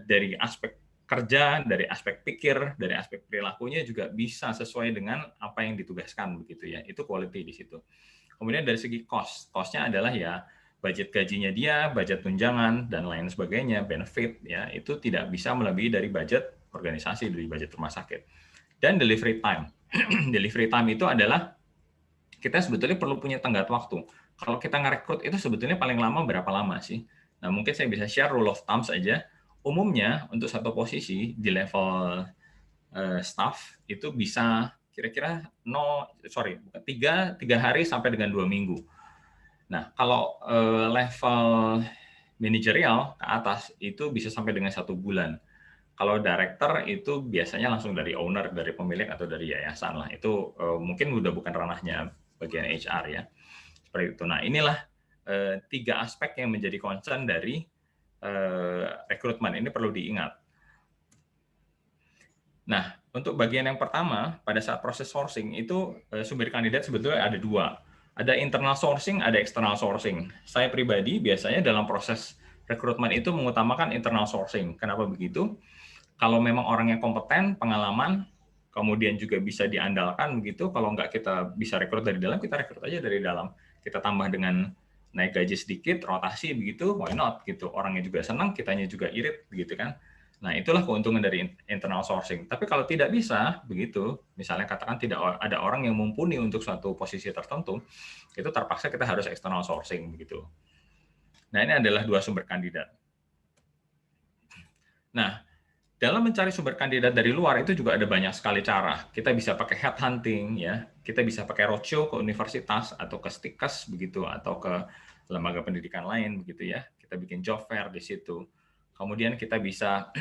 dari aspek kerja, dari aspek pikir, dari aspek perilakunya juga bisa sesuai dengan apa yang ditugaskan begitu ya. Itu quality di situ. Kemudian dari segi cost-nya adalah ya budget gajinya dia, budget tunjangan dan lain sebagainya, benefit ya, itu tidak bisa melebihi dari budget organisasi, dari budget rumah sakit. Dan delivery time. Delivery time itu adalah kita sebetulnya perlu punya tenggat waktu. Kalau kita ngerekrut itu sebetulnya paling lama berapa lama sih? Nah, mungkin saya bisa share rule of thumb saja. Umumnya untuk satu posisi di level staff itu bisa kira-kira 3 hari sampai dengan 2 minggu. Nah, kalau level manajerial ke atas itu bisa sampai dengan 1 bulan. Kalau director itu biasanya langsung dari owner, dari pemilik atau dari yayasan lah. Itu mungkin udah bukan ranahnya bagian HR ya. Seperti itu. Nah, inilah 3 aspek yang menjadi concern dari rekrutmen. Ini perlu diingat. Nah, untuk bagian yang pertama, pada saat proses sourcing itu sumber kandidat sebetulnya ada 2. Ada internal sourcing, ada external sourcing. Saya pribadi biasanya dalam proses rekrutmen itu mengutamakan internal sourcing. Kenapa begitu? Kalau memang orangnya kompeten, pengalaman, kemudian juga bisa diandalkan begitu, kalau nggak kita bisa rekrut dari dalam, kita rekrut aja dari dalam. Kita tambah dengan naik gaji sedikit, rotasi begitu, why not gitu. Orangnya juga senang, kitanya juga irit begitu kan. Nah, itulah keuntungan dari internal sourcing. Tapi kalau tidak bisa begitu, misalnya katakan tidak ada orang yang mumpuni untuk suatu posisi tertentu, itu terpaksa kita harus external sourcing begitu. Nah, ini adalah 2 sumber kandidat. Nah, dalam mencari sumber kandidat dari luar itu juga ada banyak sekali cara. Kita bisa pakai headhunting, ya. Kita bisa pakai roadshow ke universitas atau ke Stikes begitu, atau ke lembaga pendidikan lain begitu ya. Kita bikin job fair di situ. Kemudian kita bisa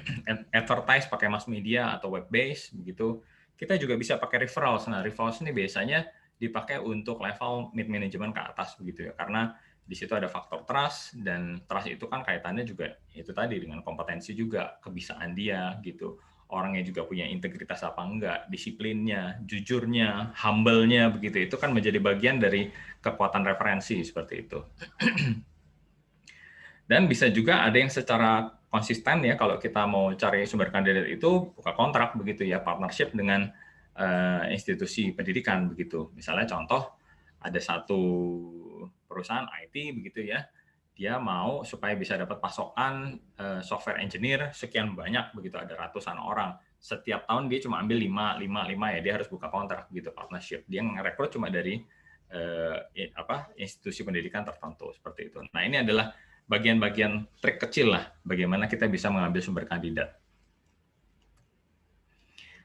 advertise pakai mass media atau web base begitu. Kita juga bisa pakai referrals. Nah, referrals ini biasanya dipakai untuk level mid management ke atas begitu ya. Karena di situ ada faktor trust, dan trust itu kan kaitannya juga itu tadi dengan kompetensi juga, kebisaan dia gitu. Orangnya juga punya integritas apa enggak, disiplinnya, jujurnya, humble-nya begitu. Itu kan menjadi bagian dari kekuatan referensi seperti itu. Dan bisa juga ada yang secara konsisten ya, kalau kita mau cari sumber kandidat itu buka kontrak begitu ya, partnership dengan institusi pendidikan begitu. Misalnya contoh ada satu perusahaan IT begitu ya, dia mau supaya bisa dapat pasokan software engineer sekian banyak begitu, ada ratusan orang. Setiap tahun dia cuma ambil 5 ya, dia harus buka kontrak gitu, partnership. Dia ngerekrut cuma dari institusi pendidikan tertentu seperti itu. Nah, ini adalah bagian-bagian trik kecil lah bagaimana kita bisa mengambil sumber kandidat.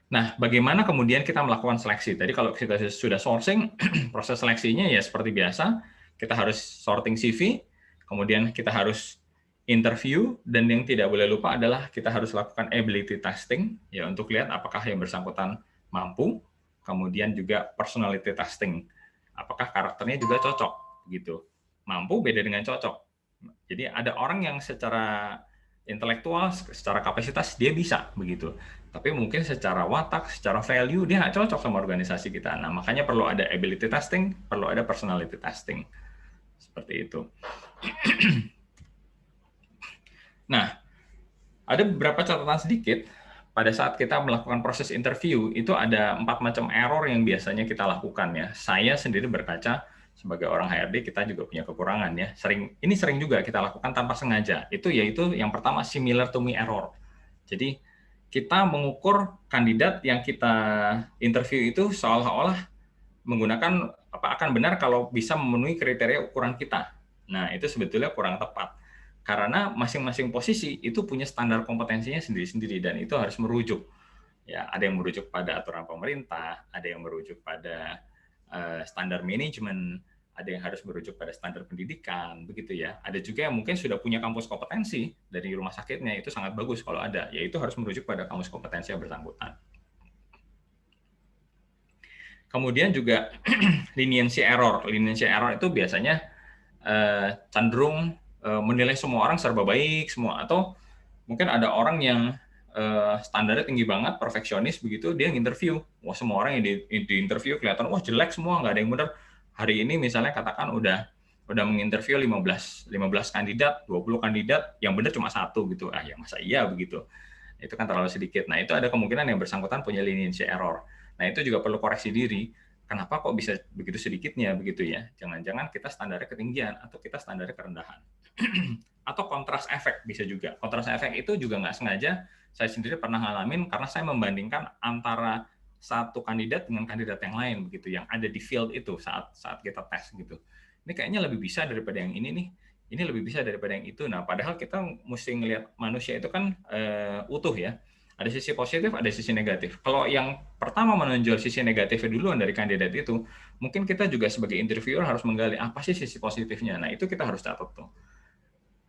Nah, bagaimana kemudian kita melakukan seleksi? Tadi kalau kita sudah sourcing, proses seleksinya ya seperti biasa, kita harus sorting CV, kemudian kita harus interview, dan yang tidak boleh lupa adalah kita harus lakukan ability testing, ya untuk lihat apakah yang bersangkutan mampu, kemudian juga personality testing, apakah karakternya juga cocok, gitu. Mampu beda dengan cocok. Jadi ada orang yang secara intelektual, secara kapasitas dia bisa begitu, tapi mungkin secara watak, secara value dia nggak cocok sama organisasi kita. Nah, makanya perlu ada ability testing, perlu ada personality testing, seperti itu. Nah, ada beberapa catatan sedikit pada saat kita melakukan proses interview. Itu ada 4 macam error yang biasanya kita lakukan ya. Saya sendiri berkaca sebagai orang HRD, kita juga punya kekurangan ya. Ini sering juga kita lakukan tanpa sengaja. Itu yaitu yang pertama, similar to me error. Jadi kita mengukur kandidat yang kita interview itu seolah-olah menggunakan akan benar kalau bisa memenuhi kriteria ukuran kita. Nah, itu sebetulnya kurang tepat. Karena masing-masing posisi itu punya standar kompetensinya sendiri-sendiri, dan itu harus merujuk. Ya, ada yang merujuk pada aturan pemerintah, ada yang merujuk pada standar manajemen, ada yang harus merujuk pada standar pendidikan, begitu ya. Ada juga yang mungkin sudah punya kampus kompetensi dari rumah sakitnya, itu sangat bagus kalau ada, yaitu harus merujuk pada kampus kompetensi yang bersangkutan. Kemudian juga leniency error. Leniency error itu biasanya cenderung menilai semua orang serba baik semua, atau mungkin ada orang yang standarnya tinggi banget, perfeksionis begitu, dia nginterview, wah semua orang yang di interview kelihatan wah jelek semua, nggak ada yang benar. Hari ini misalnya katakan udah menginterview 15 kandidat, 20 kandidat, yang benar cuma 1 gitu. Ya masa iya begitu. Itu kan terlalu sedikit. Nah, itu ada kemungkinan yang bersangkutan punya leniency error. Nah, itu juga perlu koreksi diri. Kenapa kok bisa begitu sedikitnya begitu ya? Jangan-jangan kita standarnya ketinggian atau kita standarnya kerendahan. Atau kontras efek bisa juga. Kontras efek itu juga nggak sengaja, saya sendiri pernah ngalamin karena saya membandingkan antara satu kandidat dengan kandidat yang lain begitu, yang ada di field itu saat kita tes gitu. Ini kayaknya lebih bisa daripada yang ini nih. Ini lebih bisa daripada yang itu. Nah, padahal kita mesti ngelihat manusia itu kan utuh ya. Ada sisi positif, ada sisi negatif. Kalau yang pertama menonjol sisi negatifnya duluan dari kandidat itu, mungkin kita juga sebagai interviewer harus menggali apa sih sisi positifnya. Nah, itu kita harus catat tuh.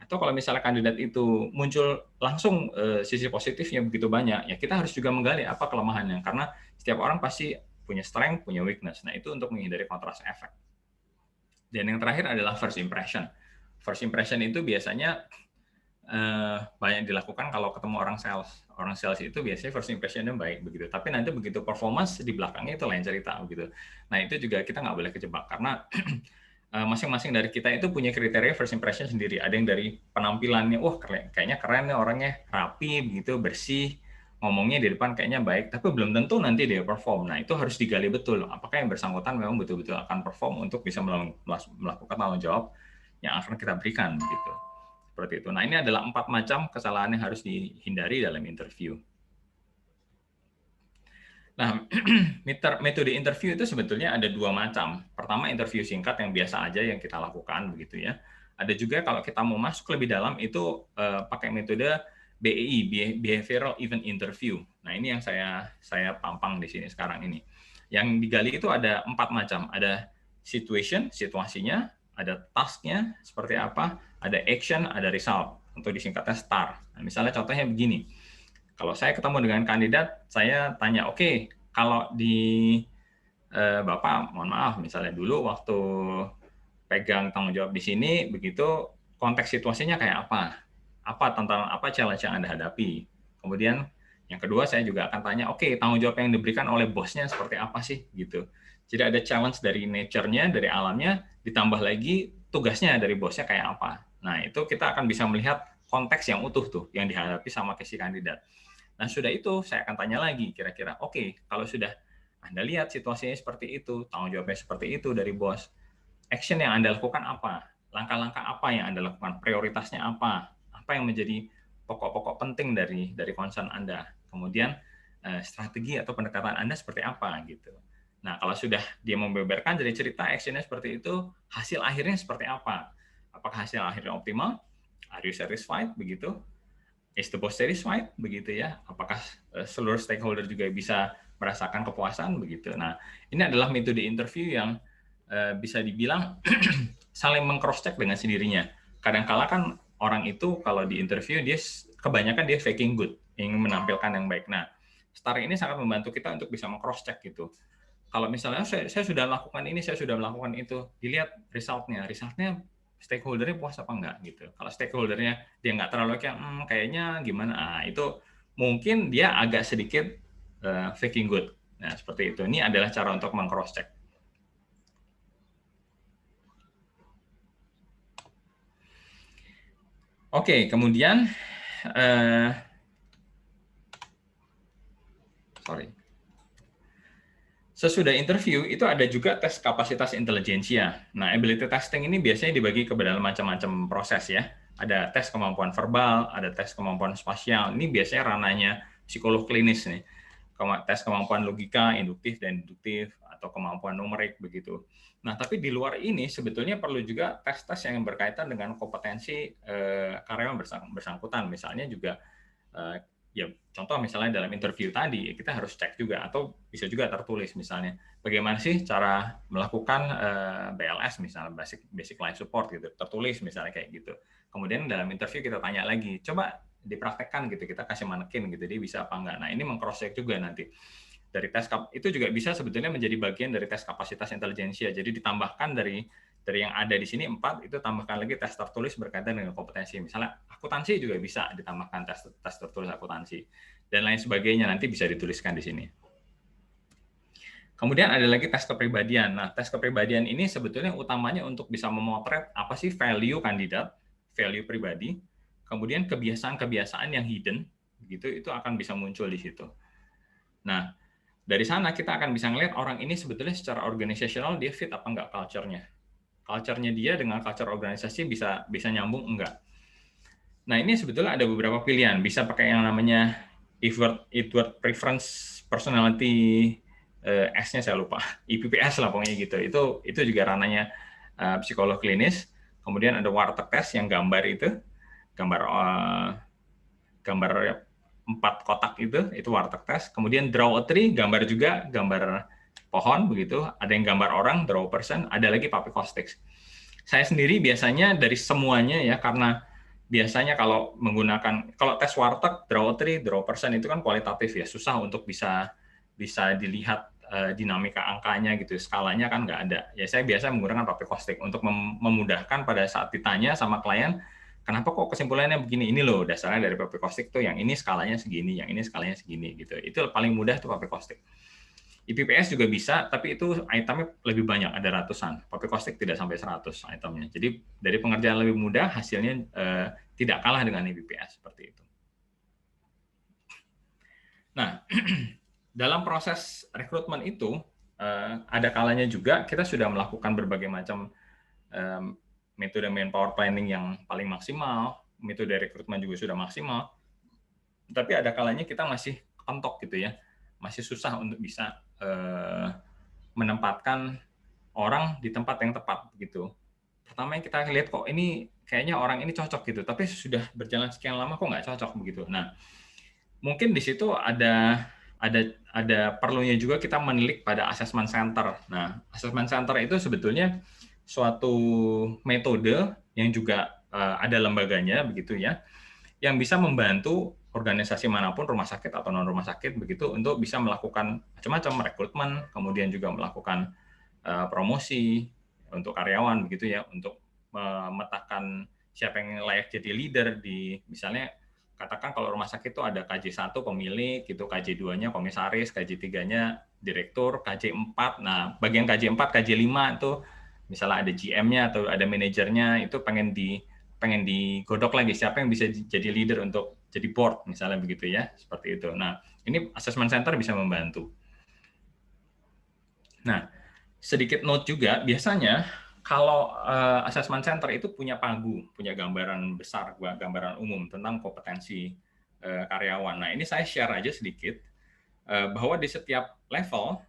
Atau kalau misalnya kandidat itu muncul langsung sisi positifnya begitu banyak, ya kita harus juga menggali apa kelemahannya. Karena setiap orang pasti punya strength, punya weakness. Nah, itu untuk menghindari kontras efek. Dan yang terakhir adalah first impression. First impression itu biasanya banyak dilakukan kalau ketemu orang sales. Orang sales itu biasanya first impression-nya baik begitu. Tapi nanti begitu performance di belakangnya itu lain cerita begitu. Nah, itu juga kita nggak boleh kejebak karena masing-masing dari kita itu punya kriteria first impression sendiri. Ada yang dari penampilannya, wah kayaknya keren nih orangnya, rapi, begitu, bersih, ngomongnya di depan kayaknya baik, tapi belum tentu nanti dia perform. Nah, itu harus digali betul. Apakah yang bersangkutan memang betul-betul akan perform untuk bisa melakukan tanggung jawab yang akan kita berikan, gitu. Seperti itu. Nah, ini adalah 4 macam kesalahan yang harus dihindari dalam interview. Nah, metode interview itu sebetulnya ada 2 macam. Pertama, interview singkat yang biasa aja yang kita lakukan, begitu ya. Ada juga kalau kita mau masuk lebih dalam itu pakai metode BEI, Behavioral Event Interview. Nah, ini yang saya pampang di sini sekarang ini. Yang digali itu ada 4 macam. Ada situation, situasinya, ada task-nya seperti apa, ada action, ada result. Untuk disingkatnya STAR. Nah, misalnya contohnya begini. Kalau saya ketemu dengan kandidat, saya tanya, oke, kalau di Bapak, mohon maaf, misalnya dulu waktu pegang tanggung jawab di sini, begitu konteks situasinya kayak apa? Apa tantangan, apa challenge yang Anda hadapi? Kemudian yang kedua, saya juga akan tanya, oke, tanggung jawab yang diberikan oleh bosnya seperti apa sih? Gitu. Jadi ada challenge dari nature-nya, dari alamnya, ditambah lagi tugasnya dari bosnya kayak apa. Nah, itu kita akan bisa melihat konteks yang utuh tuh, yang dihadapi sama si kandidat. Nah, sudah itu, saya akan tanya lagi, kira-kira, oke, kalau sudah Anda lihat situasinya seperti itu, tanggung jawabnya seperti itu dari bos, action yang Anda lakukan apa? Langkah-langkah apa yang Anda lakukan? Prioritasnya apa? Apa yang menjadi pokok-pokok penting dari concern Anda? Kemudian, strategi atau pendekatan Anda seperti apa? Gitu. Nah, kalau sudah dia membeberkan dari cerita action-nya seperti itu, hasil akhirnya seperti apa? Apakah hasil akhirnya optimal? Are you satisfied? Begitu. Is the boss satisfied? Begitu ya. Apakah seluruh stakeholder juga bisa merasakan kepuasan? Begitu. Nah, ini adalah metode interview yang bisa dibilang saling meng-cross-check dengan sendirinya. Kadang-kala kan orang itu kalau di interview, dia kebanyakan dia faking good, ingin menampilkan yang baik. Nah, STAR ini sangat membantu kita untuk bisa meng-cross-check gitu. Kalau misalnya saya sudah melakukan ini, saya sudah melakukan itu, dilihat result-nya stakeholder-nya puas apa enggak gitu. Kalau stakeholder-nya dia nggak terlalu kayaknya gimana, itu mungkin dia agak sedikit faking good. Nah, seperti itu. Ini adalah cara untuk meng-cross check. Oke, kemudian sesudah interview, itu ada juga tes kapasitas intelijensia. Nah, ability testing ini biasanya dibagi ke dalam macam-macam proses ya. Ada tes kemampuan verbal, ada tes kemampuan spasial. Ini biasanya ranahnya psikolog klinis nih. Tes kemampuan logika, induktif dan deduktif, atau kemampuan numerik begitu. Nah, tapi di luar ini sebetulnya perlu juga tes-tes yang berkaitan dengan kompetensi karyawan bersangkutan. Misalnya juga ya contoh misalnya dalam interview tadi kita harus cek juga, atau bisa juga tertulis misalnya bagaimana sih cara melakukan BLS misalnya basic life support gitu, tertulis misalnya kayak gitu. Kemudian dalam interview kita tanya lagi, coba dipraktekkan gitu, kita kasih manekin gitu, dia bisa apa enggak. Nah, ini meng-cross check juga nanti. Dari tes itu juga bisa sebetulnya menjadi bagian dari tes kapasitas intelijensia. Jadi ditambahkan dari yang ada di sini 4, itu tambahkan lagi tes tertulis berkaitan dengan kompetensi. Misalnya akuntansi juga bisa ditambahkan tes tertulis akuntansi dan lain sebagainya, nanti bisa dituliskan di sini. Kemudian ada lagi tes kepribadian. Nah, tes kepribadian ini sebetulnya utamanya untuk bisa memotret apa sih value kandidat, value pribadi, kemudian kebiasaan-kebiasaan yang hidden, gitu, itu akan bisa muncul di situ. Nah, dari sana kita akan bisa ngelihat orang ini sebetulnya secara organisasional dia fit apa enggak culture-nya. Culture-nya dia dengan culture organisasi bisa nyambung enggak. Nah, ini sebetulnya ada beberapa pilihan. Bisa pakai yang namanya Edward Preference Personality, S-nya saya lupa, IPPS lah pokoknya gitu. Itu juga ranahnya psikolog klinis. Kemudian ada Warteg test yang gambar itu, gambar 4 kotak itu Warteg test. Kemudian draw a tree, gambar juga, gambar pohon begitu. Ada yang gambar orang, draw a person. Ada lagi puppy caustics. Saya sendiri biasanya dari semuanya ya, karena biasanya kalau tes Warteg, draw a tree, draw a person itu kan kualitatif ya, susah untuk bisa dilihat dinamika angkanya gitu, skalanya kan nggak ada. Ya saya biasa menggunakan puppy caustic untuk memudahkan pada saat ditanya sama klien, kenapa kok kesimpulannya begini? Ini loh dasarnya dari puppy caustic tuh, yang ini skalanya segini, yang ini skalanya segini gitu. Itu paling mudah tuh puppy caustic. IPPS juga bisa, tapi itu itemnya lebih banyak, ada ratusan. Copy Caustic tidak sampai 100 itemnya. Jadi dari pengerjaan lebih mudah, hasilnya tidak kalah dengan IPPS seperti itu. Nah, dalam proses rekrutmen itu ada kalanya juga kita sudah melakukan berbagai macam metode manpower planning yang paling maksimal, metode rekrutmen juga sudah maksimal. Tapi ada kalanya kita masih kentok gitu ya, masih susah untuk bisa menempatkan orang di tempat yang tepat begitu. Pertama yang kita lihat kok ini kayaknya orang ini cocok gitu, tapi sudah berjalan sekian lama kok nggak cocok begitu. Nah, mungkin di situ ada perlunya juga kita menilik pada assessment center. Nah, assessment center itu sebetulnya suatu metode yang juga ada lembaganya begitu ya, yang bisa membantu organisasi manapun, rumah sakit atau non rumah sakit begitu, untuk bisa melakukan macam-macam rekrutmen, kemudian juga melakukan promosi untuk karyawan begitu ya, untuk memetakan siapa yang layak jadi leader di, misalnya katakan kalau rumah sakit itu ada KJ1 pemilik, gitu, KJ2-nya komisaris, KJ3-nya direktur, KJ4. Nah, bagian KJ4, KJ5 itu misalnya ada GM-nya atau ada manajernya, itu pengen digodok lagi siapa yang bisa jadi leader untuk jadi board misalnya begitu ya, seperti itu. Nah, ini assessment center bisa membantu. Nah, sedikit note juga, biasanya kalau assessment center itu punya pagu, punya gambaran besar, gambaran umum tentang kompetensi karyawan. Nah, ini saya share aja sedikit bahwa di setiap level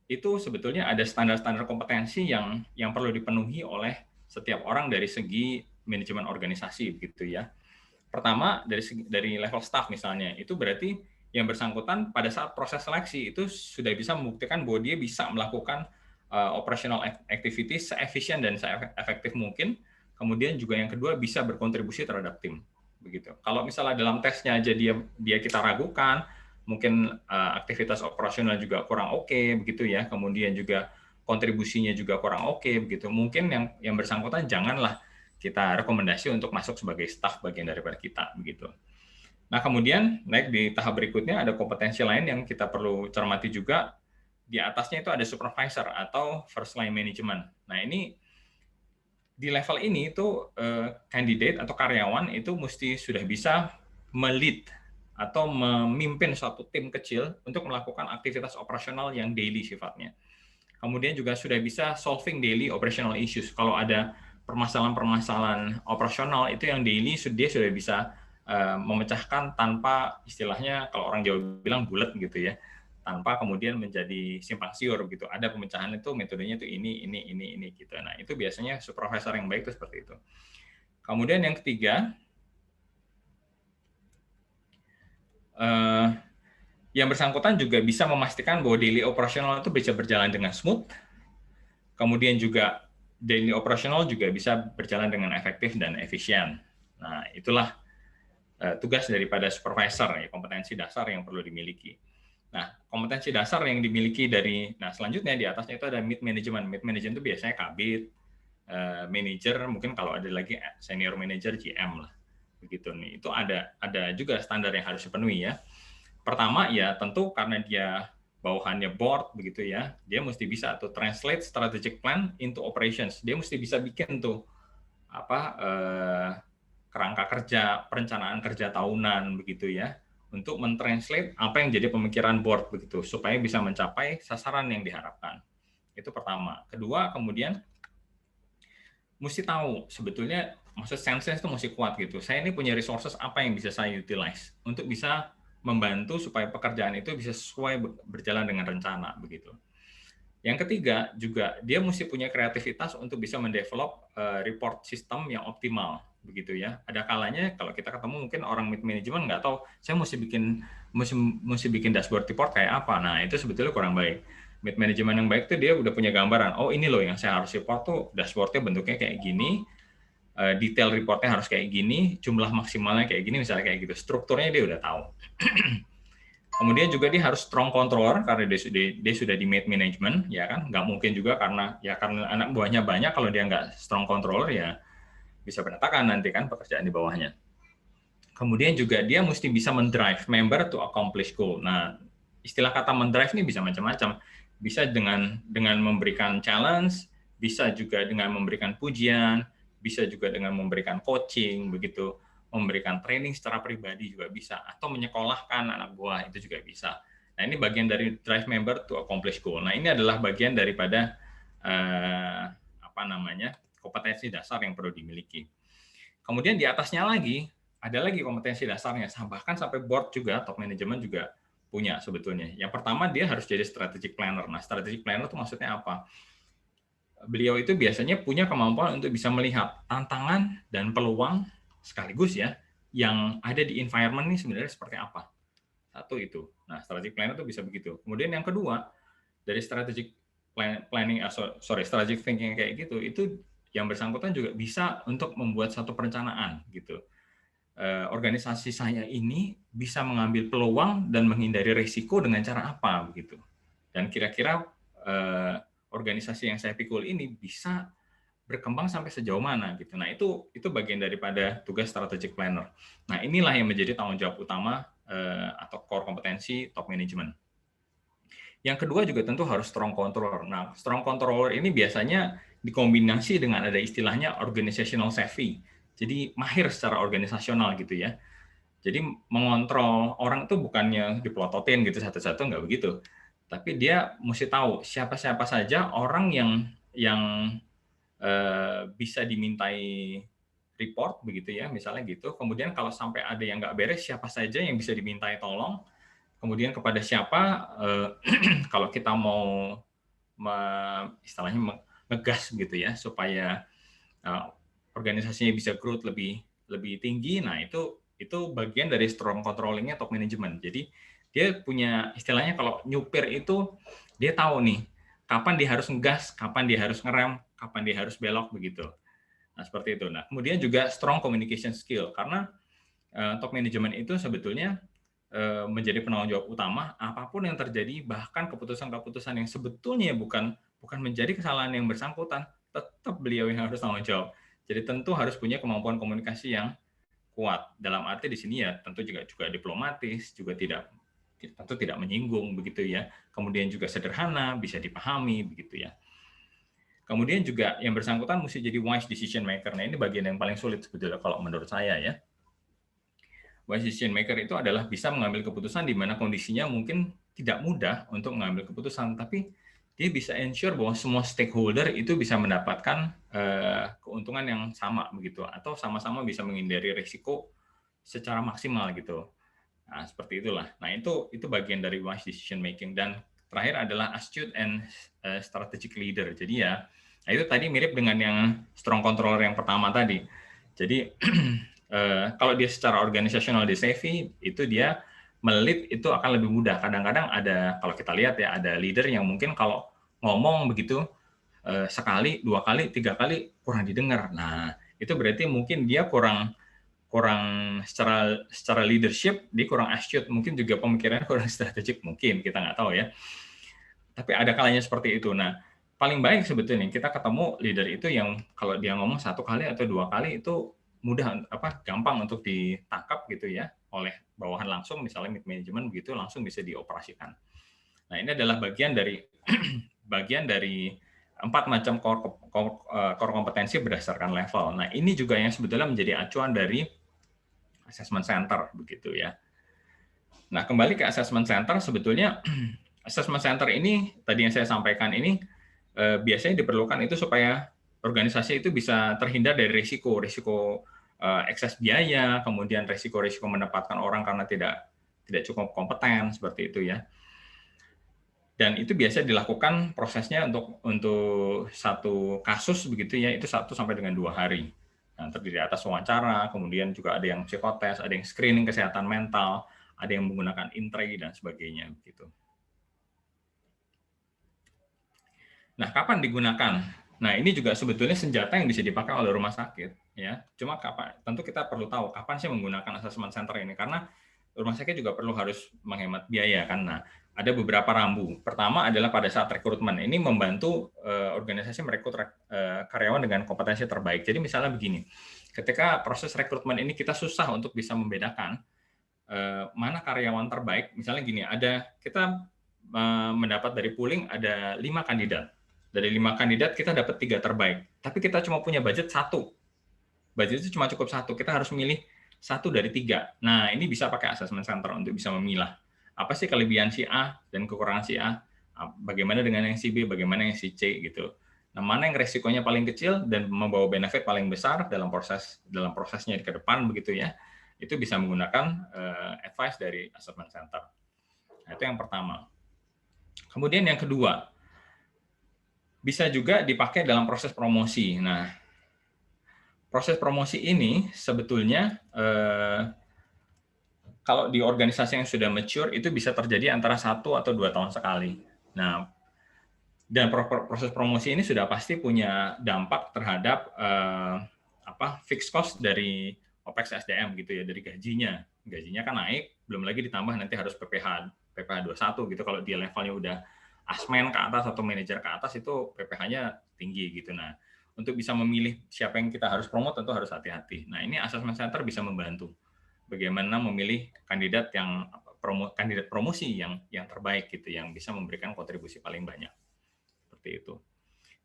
itu sebetulnya ada standar-standar kompetensi yang perlu dipenuhi oleh setiap orang dari segi manajemen organisasi gitu ya. Pertama dari level staff misalnya, itu berarti yang bersangkutan pada saat proses seleksi itu sudah bisa membuktikan bahwa dia bisa melakukan operational activity se-efisien dan se-efektif mungkin. Kemudian juga yang kedua bisa berkontribusi terhadap tim begitu. Kalau misalnya dalam tesnya aja dia kita ragukan, mungkin aktivitas operasional juga kurang oke begitu ya. Kemudian juga kontribusinya juga kurang oke begitu. Mungkin yang bersangkutan janganlah kita rekomendasi untuk masuk sebagai staf bagian daripada kita begitu. Nah, kemudian naik di tahap berikutnya ada kompetensi lain yang kita perlu cermati juga. Di atasnya itu ada supervisor atau first line management. Nah, ini di level ini itu candidate atau karyawan itu mesti sudah bisa melead atau memimpin suatu tim kecil untuk melakukan aktivitas operasional yang daily sifatnya. Kemudian juga sudah bisa solving daily operational issues. Kalau ada permasalahan-permasalahan operasional itu yang daily dia sudah bisa memecahkan tanpa, istilahnya kalau orang Jawa bilang bulat gitu ya, tanpa kemudian menjadi simpang siur gitu. Ada pemecahan itu metodenya itu ini gitu. Nah, itu biasanya supervisor yang baik itu seperti itu. Kemudian yang ketiga, yang bersangkutan juga bisa memastikan bahwa daily operational itu bisa berjalan dengan smooth. Kemudian juga daily operational juga bisa berjalan dengan efektif dan efisien. Nah, itulah tugas daripada supervisor, ya, kompetensi dasar yang perlu dimiliki. Nah, kompetensi dasar yang dimiliki selanjutnya di atasnya itu ada mid management. Mid management itu biasanya kabit, manager, mungkin kalau ada lagi senior manager, GM lah. Begitu nih. Itu ada juga standar yang harus dipenuhi ya. Pertama ya tentu karena dia bawahannya board begitu ya, dia mesti bisa tuh translate strategic plan into operations. Dia mesti bisa bikin tuh kerangka kerja, perencanaan kerja tahunan begitu ya, untuk mentranslate apa yang jadi pemikiran board begitu supaya bisa mencapai sasaran yang diharapkan. Itu pertama. Kedua, kemudian mesti tahu sebetulnya maksud sense itu mesti kuat gitu. Saya ini punya resources apa yang bisa saya utilize untuk bisa membantu supaya pekerjaan itu bisa sesuai berjalan dengan rencana begitu. Yang ketiga juga dia mesti punya kreativitas untuk bisa mendevelop report system yang optimal begitu ya. Ada kalanya kalau kita ketemu mungkin orang mid management nggak tahu saya mesti bikin dashboard report kayak apa. Nah, itu sebetulnya kurang baik. Mid management yang baik tuh dia udah punya gambaran. Oh, ini loh yang saya harus report tuh dashboardnya bentuknya kayak gini. Detail reportnya harus kayak gini, jumlah maksimalnya kayak gini, misalnya kayak gitu. Strukturnya dia udah tahu. Kemudian juga dia harus strong controller karena dia sudah di mid management, ya kan? Nggak mungkin juga karena anak buahnya banyak, kalau dia nggak strong controller ya bisa berantakan nanti kan pekerjaan di bawahnya. Kemudian juga dia mesti bisa mendrive member to accomplish goal. Nah, istilah kata mendrive ini bisa macam-macam. Bisa dengan memberikan challenge, bisa juga dengan memberikan pujian, bisa juga dengan memberikan coaching, begitu, memberikan training secara pribadi juga bisa, atau menyekolahkan anak buah itu juga bisa. Nah, ini bagian dari drive member to accomplish goal. Nah, ini adalah bagian daripada kompetensi dasar yang perlu dimiliki. Kemudian di atasnya lagi ada lagi kompetensi dasarnya, bahkan sampai board juga, top management juga punya sebetulnya. Yang pertama, dia harus jadi strategic planner. Nah, strategic planner itu maksudnya apa? Beliau itu biasanya punya kemampuan untuk bisa melihat tantangan dan peluang sekaligus ya, yang ada di environment ini sebenarnya seperti apa. Satu itu. Nah, strategic planner itu bisa begitu. Kemudian yang kedua, dari strategic strategic thinking kayak gitu, itu yang bersangkutan juga bisa untuk membuat satu perencanaan gitu. Organisasi saya ini bisa mengambil peluang dan menghindari risiko dengan cara apa begitu. Dan kira-kira organisasi yang saya pikul ini bisa berkembang sampai sejauh mana gitu. Nah, itu bagian daripada tugas strategic planner. Nah, inilah yang menjadi tanggung jawab utama atau core kompetensi top management. Yang kedua juga tentu harus strong controller. Nah, strong controller ini biasanya dikombinasi dengan ada istilahnya organizational savvy. Jadi mahir secara organisasional gitu ya. Jadi mengontrol orang itu bukannya dipelototin gitu satu-satu, nggak begitu. Tapi dia mesti tahu siapa-siapa saja orang yang bisa dimintai report begitu ya, misalnya gitu. Kemudian kalau sampai ada yang nggak beres, siapa saja yang bisa dimintai tolong. Kemudian kepada siapa kalau kita mau istilahnya ngegas gitu ya supaya organisasinya bisa growth lebih tinggi. Nah, itu bagian dari strong controlling-nya top management. Jadi dia punya istilahnya kalau nyupir itu dia tahu nih kapan dia harus ngegas, kapan dia harus ngerem, kapan dia harus belok begitu. Nah, seperti itu. Nah, kemudian juga strong communication skill karena top management itu sebetulnya menjadi penanggung jawab utama apapun yang terjadi, bahkan keputusan-keputusan yang sebetulnya bukan menjadi kesalahan yang bersangkutan, tetap beliau yang harus tanggung jawab. Jadi tentu harus punya kemampuan komunikasi yang kuat. Dalam arti di sini ya tentu juga diplomatis, juga tentu tidak menyinggung begitu ya. Kemudian juga sederhana, bisa dipahami begitu ya. Kemudian juga yang bersangkutan mesti jadi wise decision maker. Nah, ini bagian yang paling sulit sebetulnya kalau menurut saya ya. Wise decision maker itu adalah bisa mengambil keputusan di mana kondisinya mungkin tidak mudah untuk mengambil keputusan, tapi dia bisa ensure bahwa semua stakeholder itu bisa mendapatkan keuntungan yang sama begitu, atau sama-sama bisa menghindari risiko secara maksimal gitu. Nah, seperti itulah. Nah, itu bagian dari wise decision making. Dan terakhir adalah astute and strategic leader. Jadi ya, nah itu tadi mirip dengan yang strong controller yang pertama tadi. Jadi kalau dia secara organisasional dia savvy, itu dia melit itu akan lebih mudah. Kadang-kadang ada, kalau kita lihat ya, ada leader yang mungkin kalau ngomong begitu sekali, 2 kali, 3 kali kurang didengar. Nah, itu berarti mungkin dia kurang secara leadership, dia kurang astute, mungkin juga pemikirannya kurang strategik, mungkin kita nggak tahu ya. Tapi ada kalanya seperti itu. Nah, paling baik sebetulnya kita ketemu leader itu yang kalau dia ngomong 1 kali atau 2 kali itu mudah gampang untuk ditangkap gitu ya oleh bawahan langsung, misalnya mid management begitu langsung bisa dioperasikan. Nah, ini adalah bagian dari 4 macam core kompetensi berdasarkan level. Nah, ini juga yang sebetulnya menjadi acuan dari assessment center begitu ya. Nah, kembali ke assessment center, sebetulnya assessment center ini tadi yang saya sampaikan ini biasanya diperlukan itu supaya organisasi itu bisa terhindar dari risiko ekses biaya, kemudian risiko menempatkan orang karena tidak cukup kompeten seperti itu ya. Dan itu biasa dilakukan prosesnya untuk satu kasus begitu ya, itu 1 sampai dengan 2 hari. Nah, terdiri atas wawancara, kemudian juga ada yang psikotes, ada yang screening kesehatan mental, ada yang menggunakan intray dan sebagainya begitu. Nah, kapan digunakan? Nah, ini juga sebetulnya senjata yang bisa dipakai oleh rumah sakit ya. Cuma tentu kita perlu tahu kapan sih menggunakan assessment center ini, karena rumah sakit juga perlu harus menghemat biaya kan. Nah, ada beberapa rambu. Pertama adalah pada saat rekrutmen. Ini membantu organisasi merekrut karyawan dengan kompetensi terbaik. Jadi misalnya begini, ketika proses rekrutmen ini kita susah untuk bisa membedakan mana karyawan terbaik. Misalnya gini, kita mendapat dari pooling ada 5 kandidat. Dari 5 kandidat kita dapat 3 terbaik. Tapi kita cuma punya budget 1. Budget itu cuma cukup 1. Kita harus milih 1 dari 3. Nah, ini bisa pakai assessment center untuk bisa memilah. Apa sih kelebihan si A dan kekurangan si A? Bagaimana dengan yang si B, bagaimana yang si C gitu. Nah, mana yang resikonya paling kecil dan membawa benefit paling besar dalam prosesnya ke depan begitu ya. Itu bisa menggunakan advice dari assessment center. Nah, itu yang pertama. Kemudian yang kedua, bisa juga dipakai dalam proses promosi. Nah, proses promosi ini sebetulnya kalau di organisasi yang sudah mature itu bisa terjadi antara 1 atau 2 tahun sekali. Nah, dan proses promosi ini sudah pasti punya dampak terhadap fixed cost dari OPEX SDM gitu ya, dari gajinya. Gajinya kan naik, belum lagi ditambah nanti harus PPH 21 gitu. Kalau dia levelnya udah asmen ke atas atau manajer ke atas itu PPH-nya tinggi gitu. Nah, untuk bisa memilih siapa yang kita harus promote tentu harus hati-hati. Nah, ini assessment center bisa membantu bagaimana memilih kandidat promosi yang terbaik gitu, yang bisa memberikan kontribusi paling banyak. Seperti itu.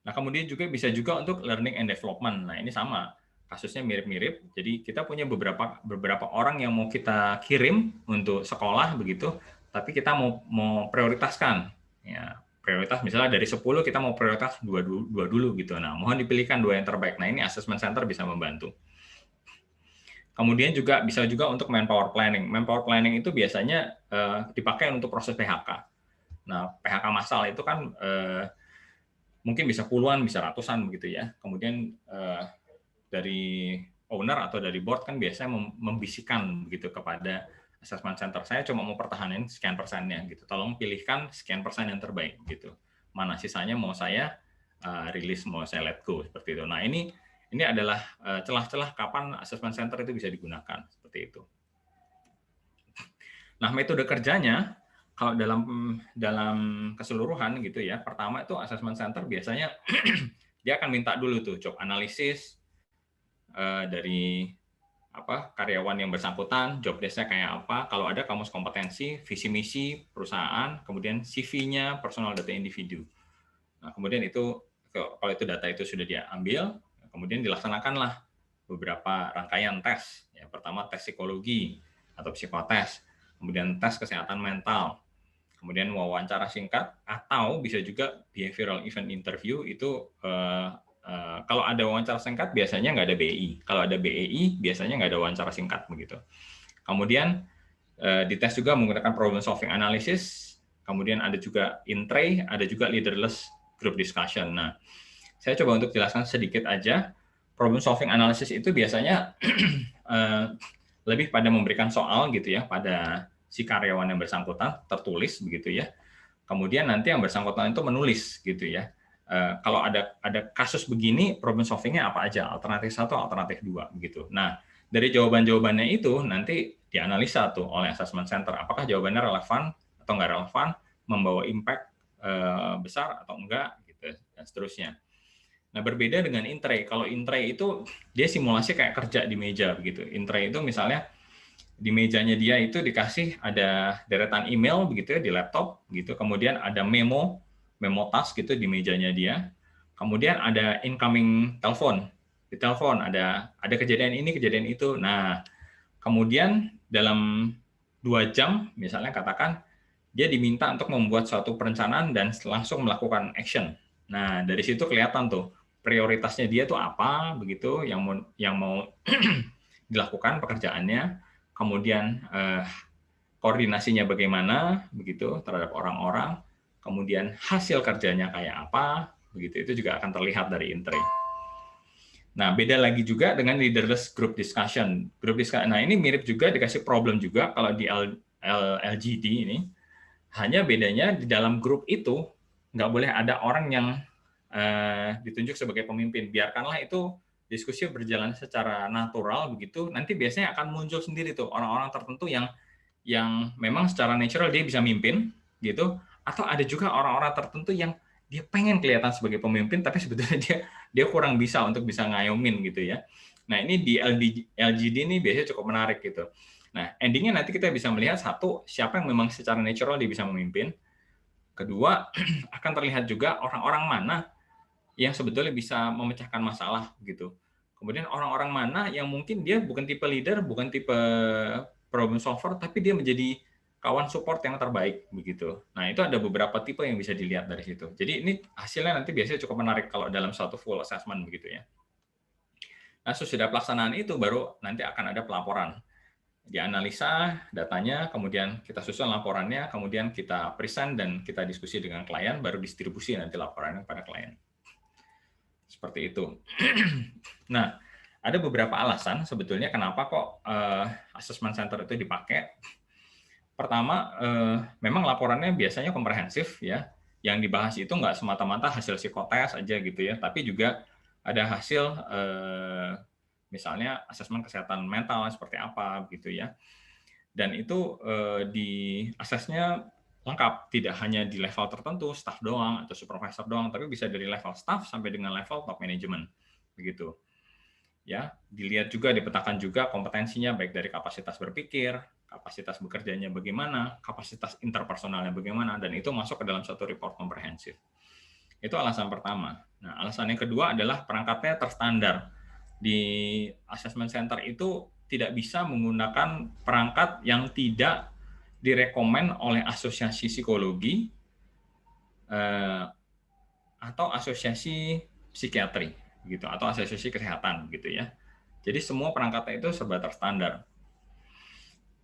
Nah, kemudian bisa juga untuk learning and development. Nah, ini sama, kasusnya mirip-mirip. Jadi kita punya beberapa orang yang mau kita kirim untuk sekolah begitu, tapi kita mau prioritaskan. Ya, prioritas misalnya dari 10 kita mau prioritas 2 dulu gitu. Nah, mohon dipilihkan 2 yang terbaik. Nah, ini assessment center bisa membantu. Kemudian bisa juga untuk manpower planning. Manpower planning itu biasanya dipakai untuk proses PHK. Nah, PHK massal itu kan mungkin bisa puluhan, bisa ratusan begitu ya. Kemudian dari owner atau dari board kan biasanya membisikkan begitu kepada assessment center, saya cuma mau pertahanin sekian persennya gitu. Tolong pilihkan sekian persen yang terbaik gitu. Mana sisanya mau saya rilis, mau saya let go seperti itu. Nah, ini adalah celah-celah kapan assessment center itu bisa digunakan seperti itu. Nah, metode kerjanya kalau dalam keseluruhan gitu ya, pertama itu assessment center biasanya dia akan minta dulu tuh job analysis dari karyawan yang bersangkutan, job desk-nya kayak apa, kalau ada kamus kompetensi, visi misi perusahaan, kemudian CV-nya, personal data individu. Nah, kemudian itu kalau itu data itu sudah diambil, kemudian dilaksanakanlah beberapa rangkaian tes. Ya, pertama tes psikologi atau psikotes, kemudian tes kesehatan mental, kemudian wawancara singkat, atau bisa juga behavioral event interview itu kalau ada wawancara singkat biasanya nggak ada BEI. Kalau ada BEI biasanya nggak ada wawancara singkat begitu. Kemudian dites juga menggunakan problem solving analysis. Kemudian ada juga in-tray, ada juga leaderless group discussion. Nah, saya coba untuk jelaskan sedikit aja. Problem solving analysis itu biasanya lebih pada memberikan soal gitu ya pada si karyawan yang bersangkutan, tertulis begitu ya. Kemudian nanti yang bersangkutan itu menulis gitu ya. Kalau ada kasus begini, problem solving-nya apa aja, alternatif 1, alternatif 2 begitu. Nah, dari jawaban-jawabannya itu nanti dianalisa tuh oleh assessment center, apakah jawabannya relevan atau nggak relevan, membawa impact besar atau enggak gitu dan seterusnya. Nah, berbeda dengan in-tray. Kalau in-tray itu dia simulasi kayak kerja di meja begitu. In-tray itu misalnya di mejanya dia itu dikasih ada deretan email begitu ya di laptop gitu, kemudian ada memo task gitu di mejanya dia, kemudian ada incoming telepon, di telepon ada kejadian ini kejadian itu. Nah, kemudian dalam 2 jam misalnya katakan dia diminta untuk membuat suatu perencanaan dan langsung melakukan action. Nah, dari situ kelihatan tuh prioritasnya dia tuh apa begitu yang mau dilakukan pekerjaannya, kemudian koordinasinya bagaimana begitu terhadap orang-orang, kemudian hasil kerjanya kayak apa begitu, itu juga akan terlihat dari in-tray. Nah, beda lagi juga dengan leaderless group discussion. Nah, ini mirip juga, dikasih problem juga kalau di LGD ini. Hanya bedanya di dalam grup itu nggak boleh ada orang yang ditunjuk sebagai pemimpin. Biarkanlah itu diskusi berjalan secara natural begitu. Nanti biasanya akan muncul sendiri tuh orang-orang tertentu yang memang secara natural dia bisa mimpin gitu. Atau ada juga orang-orang tertentu yang dia pengen kelihatan sebagai pemimpin, tapi sebetulnya dia kurang bisa untuk bisa ngayomin gitu ya. Nah, ini di LGD ini biasanya cukup menarik gitu. Nah, endingnya nanti kita bisa melihat satu, siapa yang memang secara natural dia bisa memimpin. Kedua, akan terlihat juga orang-orang mana yang sebetulnya bisa memecahkan masalah gitu. Kemudian orang-orang mana yang mungkin dia bukan tipe leader, bukan tipe problem solver, tapi dia menjadi kawan support yang terbaik begitu. Nah, itu ada beberapa tipe yang bisa dilihat dari situ. Jadi ini hasilnya nanti biasanya cukup menarik kalau dalam satu full assessment begitu ya. Nah, sesudah pelaksanaan itu baru nanti akan ada pelaporan. Dianalisa datanya, kemudian kita susun laporannya, kemudian kita present dan kita diskusi dengan klien, baru distribusi nanti laporannya kepada klien. Seperti itu. Nah, ada beberapa alasan sebetulnya kenapa kok assessment center itu dipakai. Pertama, memang laporannya biasanya komprehensif ya. Yang dibahas itu nggak semata-mata hasil psikotes aja gitu ya, tapi juga ada hasil misalnya asesmen kesehatan mental seperti apa gitu ya. Dan itu di asesnya lengkap, tidak hanya di level tertentu, staff doang atau supervisor doang, tapi bisa dari level staff sampai dengan level top management begitu. Ya, dilihat juga, dipetakan juga kompetensinya baik dari kapasitas berpikir, kapasitas bekerjanya bagaimana, kapasitas interpersonalnya bagaimana, dan itu masuk ke dalam satu report komprehensif. Itu alasan pertama. Nah, alasan yang kedua adalah perangkatnya terstandar. Di assessment center itu tidak bisa menggunakan perangkat yang tidak direkomen oleh asosiasi psikologi atau asosiasi psikiatri gitu, atau asosiasi kesehatan gitu ya. Jadi semua perangkatnya itu serba terstandar.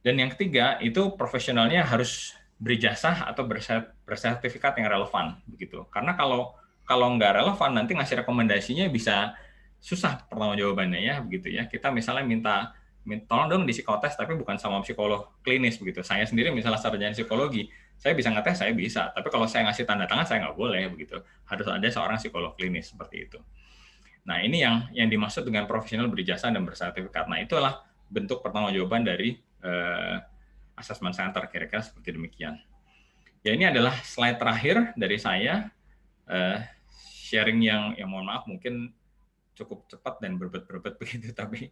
Dan yang ketiga itu profesionalnya harus berijazah atau bersertifikat yang relevan begitu. Karena kalau nggak relevan nanti ngasih rekomendasinya bisa susah pertanggungjawabannya ya begitu ya. Kita misalnya minta tolong dong di psikotes tapi bukan sama psikolog klinis begitu. Saya sendiri misalnya sarjana psikologi, saya bisa ngetes, saya bisa. Tapi kalau saya ngasih tanda tangan saya nggak boleh begitu. Harus ada seorang psikolog klinis seperti itu. Nah, ini yang dimaksud dengan profesional berijazah dan bersertifikat. Nah, itulah bentuk pertanggungjawaban dari assessment center, kira-kira seperti demikian. Ya, ini adalah slide terakhir dari saya. Sharing yang mohon maaf mungkin cukup cepat dan berbet-berbet begitu, tapi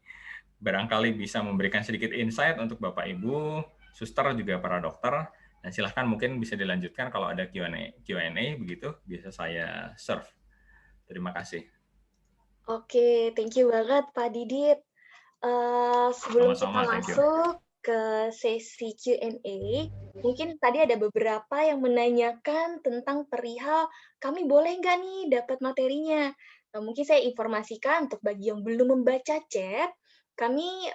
barangkali bisa memberikan sedikit insight untuk Bapak Ibu, suster juga para dokter, dan silahkan mungkin bisa dilanjutkan kalau ada Q&A begitu, bisa saya serve. Terima kasih. Oke, thank you banget Pak Didit. Sebelum kita Sama-sama, thank you. masuk ke sesi Q&A, mungkin tadi ada beberapa yang menanyakan tentang perihal kami boleh nggak nih dapat materinya. Nah, mungkin saya informasikan untuk bagi yang belum membaca chat, kami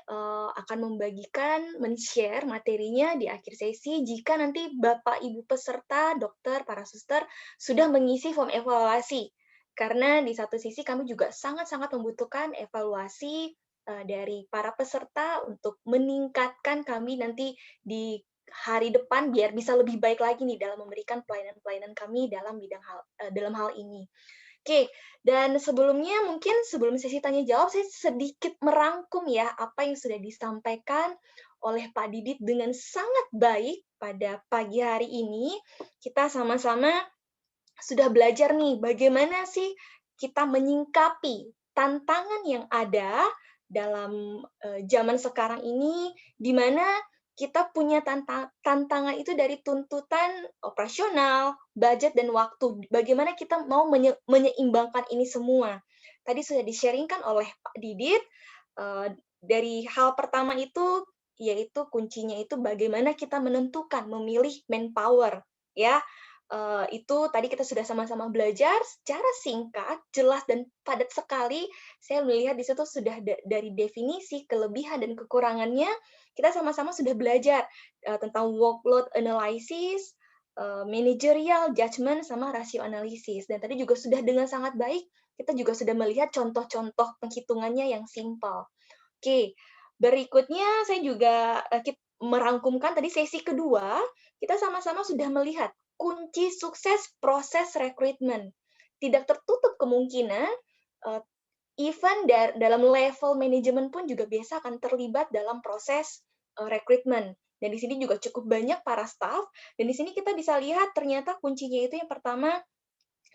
akan membagikan, men-share materinya di akhir sesi jika nanti Bapak Ibu peserta, dokter, para suster sudah mengisi form evaluasi. Karena di satu sisi kami juga sangat-sangat membutuhkan evaluasi dari para peserta untuk meningkatkan kami nanti di hari depan biar bisa lebih baik lagi nih dalam memberikan pelayanan-pelayanan kami dalam bidang dalam hal ini. Oke, dan sebelumnya mungkin sebelum sesi tanya jawab saya sedikit merangkum ya apa yang sudah disampaikan oleh Pak Didit dengan sangat baik pada pagi hari ini. Kita sama-sama sudah belajar nih bagaimana sih kita menyingkapi tantangan yang ada dalam zaman sekarang ini, di mana kita punya tantangan itu dari tuntutan operasional, budget, dan waktu. Bagaimana kita mau menyeimbangkan ini semua. Tadi sudah di-sharingkan oleh Pak Didit, dari hal pertama itu, yaitu kuncinya itu bagaimana kita menentukan, memilih manpower, ya. Itu tadi kita sudah sama-sama belajar secara singkat, jelas, dan padat sekali. Saya melihat di situ sudah dari definisi, kelebihan, dan kekurangannya, kita sama-sama sudah belajar tentang workload analysis, managerial judgment, sama rasio analisis. Dan tadi juga sudah dengan sangat baik, kita juga sudah melihat contoh-contoh penghitungannya yang simpel. Oke, berikutnya saya juga merangkumkan tadi sesi kedua, kita sama-sama sudah melihat kunci sukses proses rekrutmen. Tidak tertutup kemungkinan even dalam level manajemen pun juga biasa akan terlibat dalam proses rekrutmen. Dan di sini juga cukup banyak para staff, dan di sini kita bisa lihat ternyata kuncinya itu yang pertama,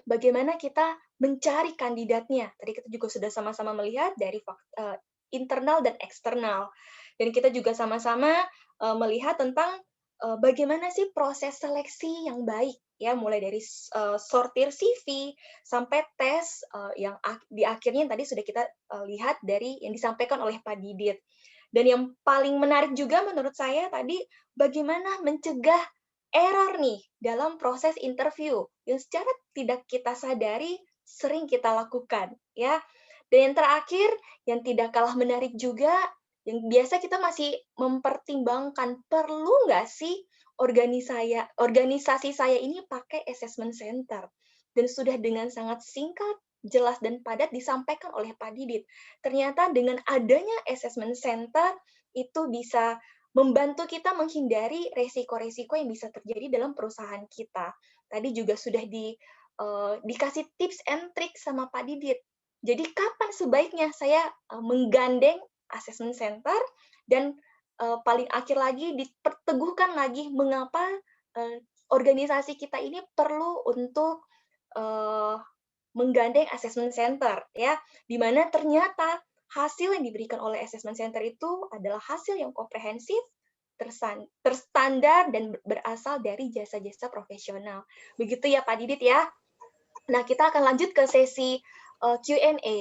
bagaimana kita mencari kandidatnya. Tadi kita juga sudah sama-sama melihat dari internal dan eksternal. Dan kita juga sama-sama melihat tentang bagaimana sih proses seleksi yang baik, ya, mulai dari sortir CV sampai tes yang di akhirnya yang tadi sudah kita lihat dari yang disampaikan oleh Pak Didit. Dan yang paling menarik juga menurut saya tadi bagaimana mencegah error nih dalam proses interview yang secara tidak kita sadari sering kita lakukan, ya. Dan yang terakhir yang tidak kalah menarik juga, yang biasa kita masih mempertimbangkan perlu nggak sih organisasi saya ini pakai assessment center. Dan sudah dengan sangat singkat, jelas dan padat disampaikan oleh Pak Didit. Ternyata dengan adanya assessment center itu bisa membantu kita menghindari resiko-resiko yang bisa terjadi dalam perusahaan kita. Tadi juga sudah dikasih tips and trick sama Pak Didit. Jadi kapan sebaiknya saya menggandeng assessment center, dan paling akhir lagi diperteguhkan lagi mengapa organisasi kita ini perlu untuk menggandeng assessment center, ya, di mana ternyata hasil yang diberikan oleh assessment center itu adalah hasil yang komprehensif, terstandar, dan berasal dari jasa-jasa profesional. Begitu ya Pak Didit ya. Nah, kita akan lanjut ke sesi Q&A.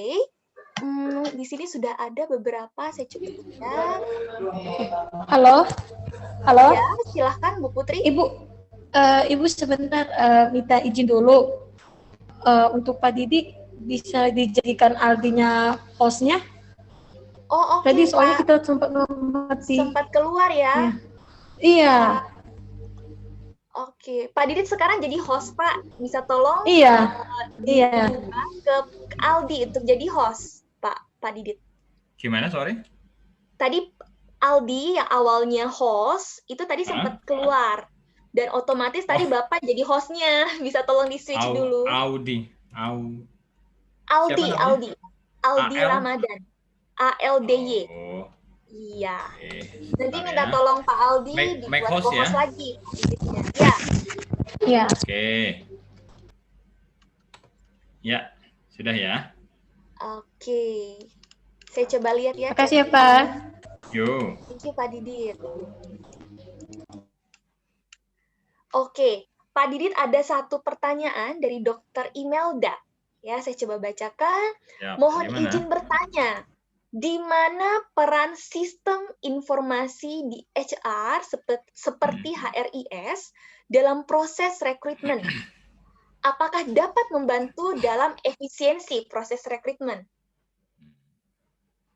Di sini sudah ada beberapa, saya coba lihat. Halo, halo. Ya, silahkan Bu Putri. Ibu sebentar minta izin dulu. Untuk Pak Didik bisa dijadikan Aldinya hostnya? Oh, oke. Tadi soalnya kita sempat ngerti. Sempat keluar ya? Iya. Oke, Pak Didit sekarang jadi host, Pak. Bisa tolong? Iya. Ke Aldi untuk jadi host, Pak Didit. Gimana, sorry? Tadi Aldi yang awalnya host itu tadi sempat keluar. Dan otomatis tadi Bapak jadi hostnya. Bisa tolong di-switch dulu. Aldi Ramadan. ALDY. Oh. Iya. Nanti Bentar minta ya. tolong Pak Aldi Make dibuat host ya? host lagi. Ya. Iya. Oke. Ya, sudah ya. Oke. Saya coba lihat ya. Makasih ya, Pak. Yo. Thank you, Pak Didit. Oke, Pak Didit ada satu pertanyaan dari Dr. Imelda. Ya, saya coba bacakan. Ya, Mohon gimana? izin bertanya, di mana peran sistem informasi di HR seperti HRIS dalam proses rekrutmen? Apakah dapat membantu dalam efisiensi proses rekrutmen?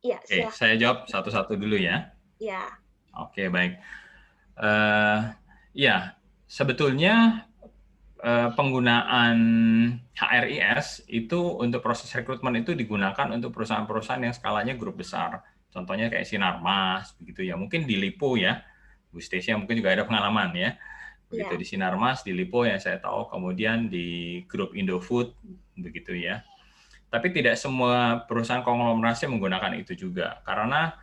Ya, Oke, silakan. saya jawab satu-satu dulu ya. Ya. Oke, baik. Ya, sebetulnya penggunaan HRIS itu untuk proses rekrutmen itu digunakan untuk perusahaan-perusahaan yang skalanya grup besar. Contohnya kayak Sinarmas, begitu ya. Mungkin di Lipo ya, Bu Stacia mungkin juga ada pengalaman ya. Begitu di Sinarmas, di Lipo yang saya tahu, kemudian di grup Indofood, begitu ya. Tapi tidak semua perusahaan konglomerasi menggunakan itu juga, karena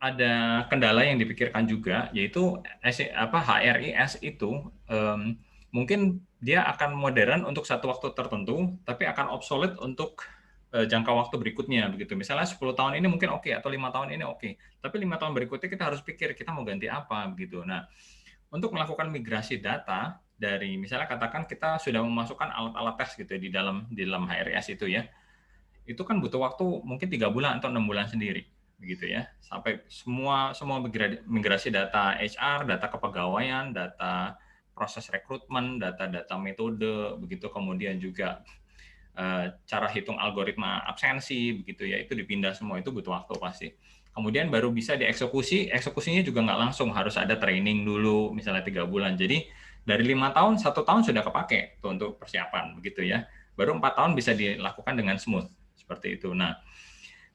ada kendala yang dipikirkan juga, yaitu HRIS itu mungkin dia akan modern untuk satu waktu tertentu, tapi akan obsolete untuk jangka waktu berikutnya, begitu. Misalnya 10 tahun ini mungkin oke, atau 5 tahun ini oke, tapi 5 tahun berikutnya kita harus pikir kita mau ganti apa, begitu. Nah, untuk melakukan migrasi data dari, misalnya katakan kita sudah memasukkan alat-alat tes gitu di dalam HRIS itu ya, itu kan butuh waktu mungkin 3 bulan atau 6 bulan sendiri, begitu ya, sampai semua migrasi data HR, data kepegawaian, data proses rekrutmen, data-data metode, begitu, kemudian juga cara hitung algoritma absensi, begitu ya, itu dipindah semua, itu butuh waktu pasti. Kemudian baru bisa dieksekusi, eksekusinya juga nggak langsung, harus ada training dulu, misalnya 3 bulan. Jadi dari 5 tahun, 1 tahun sudah kepake tuh untuk persiapan, begitu ya. Baru 4 tahun bisa dilakukan dengan smooth, seperti itu. Nah,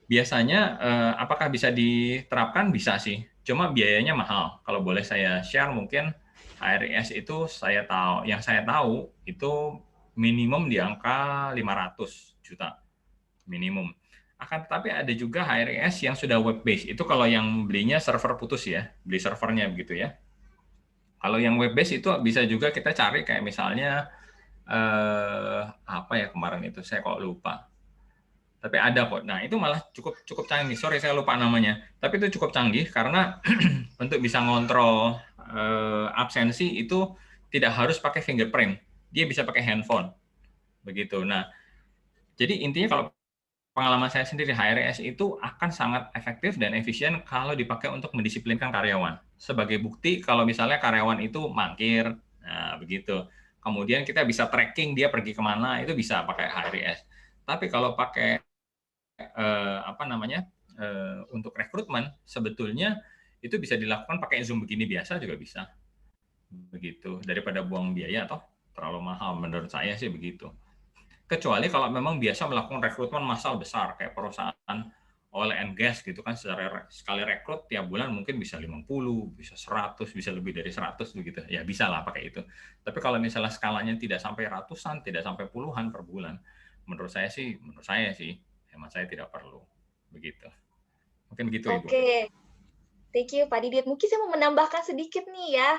biasanya apakah bisa diterapkan? Bisa sih, cuma biayanya mahal. Kalau boleh saya share, mungkin HRIS itu yang saya tahu itu minimum di angka 500 juta minimum. Akan tetapi ada juga HRIS yang sudah web based. Itu kalau yang belinya server putus ya, beli servernya begitu ya. Kalau yang web based itu bisa juga kita cari kayak misalnya apa ya kemarin itu saya kok lupa. Tapi ada kok. Nah, itu malah cukup canggih. Sorry, saya lupa namanya. Tapi itu cukup canggih karena untuk bisa ngontrol absensi itu tidak harus pakai fingerprint. Dia bisa pakai handphone. Begitu. Nah, jadi intinya kalau pengalaman saya sendiri, HRIS itu akan sangat efektif dan efisien kalau dipakai untuk mendisiplinkan karyawan. Sebagai bukti kalau misalnya karyawan itu mangkir, nah begitu. Kemudian kita bisa tracking dia pergi kemana, itu bisa pakai HRIS. Tapi kalau pakai untuk rekrutmen, sebetulnya itu bisa dilakukan pakai Zoom begini biasa juga bisa. Begitu. Daripada buang biaya atau terlalu mahal, menurut saya sih begitu. Kecuali kalau memang biasa melakukan rekrutmen massal besar kayak perusahaan oil and gas gitu kan, sekali rekrut tiap bulan mungkin bisa 50, bisa 100, bisa lebih dari 100 begitu. Ya bisa lah pakai itu. Tapi kalau misalnya skalanya tidak sampai ratusan, tidak sampai puluhan per bulan, menurut saya sih hemat saya tidak perlu begitu. Mungkin begitu Ibu. Oke, thank you Pak Didit. Mungkin saya mau menambahkan sedikit nih ya.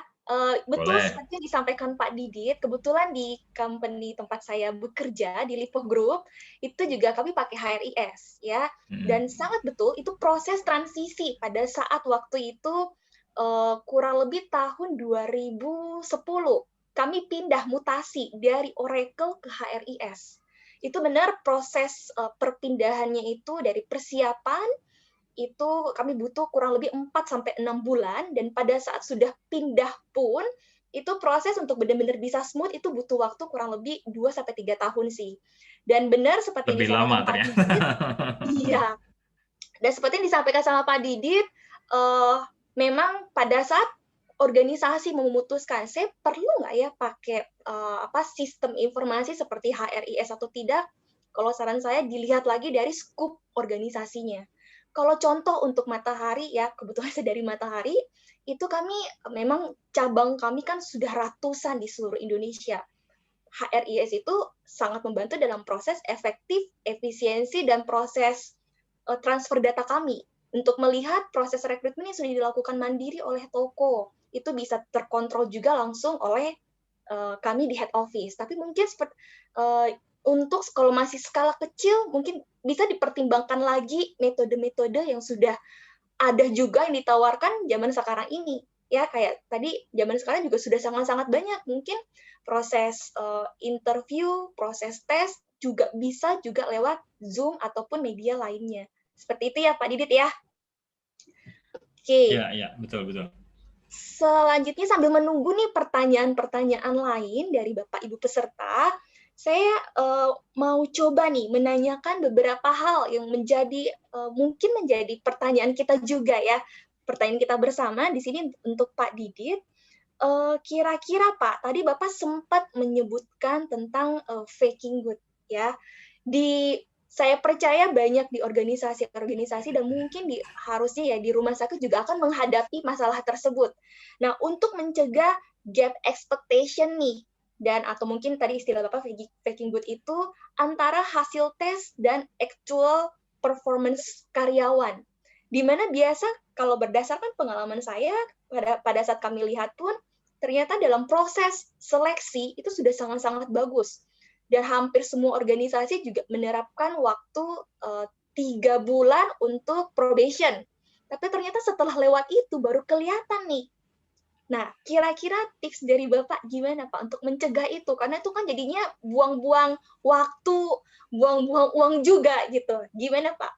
Betul Boleh. seperti yang disampaikan Pak Didit, kebetulan di company tempat saya bekerja di Lipo Group, itu juga kami pakai HRIS ya. Dan sangat betul itu proses transisi pada saat waktu itu kurang lebih tahun 2010. Kami pindah mutasi dari Oracle ke HRIS. Itu benar proses perpindahannya itu dari persiapan itu kami butuh kurang lebih 4-6 bulan, dan pada saat sudah pindah pun itu proses untuk benar-benar bisa smooth itu butuh waktu kurang lebih 2-3 tahun sih. Dan benar seperti lebih yang lama disampaikan Pak ternyata. Didit, iya. Dan seperti yang disampaikan sama Pak Didit, memang pada saat organisasi memutuskan saya perlu nggak ya pakai sistem informasi seperti HRIS atau tidak, kalau saran saya dilihat lagi dari skup organisasinya. Kalau contoh untuk Matahari ya, kebetulan saya dari Matahari, itu kami memang cabang kami kan sudah ratusan di seluruh Indonesia. HRIS itu sangat membantu dalam proses efektif, efisiensi, dan proses transfer data kami. Untuk melihat proses rekrutmen yang sudah dilakukan mandiri oleh toko, itu bisa terkontrol juga langsung oleh kami di head office. Tapi mungkin untuk kalau masih skala kecil, mungkin bisa dipertimbangkan lagi metode-metode yang sudah ada juga yang ditawarkan zaman sekarang ini. Ya, kayak tadi zaman sekarang juga sudah sangat-sangat banyak. Mungkin proses interview, proses tes juga bisa juga lewat Zoom ataupun media lainnya. Seperti itu ya Pak Didit ya. Oke. Iya, betul. Selanjutnya sambil menunggu nih pertanyaan-pertanyaan lain dari Bapak Ibu peserta, saya mau coba nih menanyakan beberapa hal yang mungkin menjadi pertanyaan kita juga ya, pertanyaan kita bersama di sini untuk Pak Didit. Kira-kira Pak, tadi Bapak sempat menyebutkan tentang faking good ya. Saya percaya banyak di organisasi-organisasi dan mungkin harusnya ya di rumah sakit juga akan menghadapi masalah tersebut. Nah, untuk mencegah gap expectation nih, dan atau mungkin tadi istilah Bapak faking good itu antara hasil tes dan actual performance karyawan. Di mana biasa kalau berdasarkan pengalaman saya pada saat kami lihat pun ternyata dalam proses seleksi itu sudah sangat-sangat bagus. Dan hampir semua organisasi juga menerapkan waktu 3 bulan untuk probation. Tapi ternyata setelah lewat itu baru kelihatan nih. Nah, kira-kira tips dari Bapak gimana Pak untuk mencegah itu? Karena itu kan jadinya buang-buang waktu, buang-buang uang juga gitu. Gimana Pak?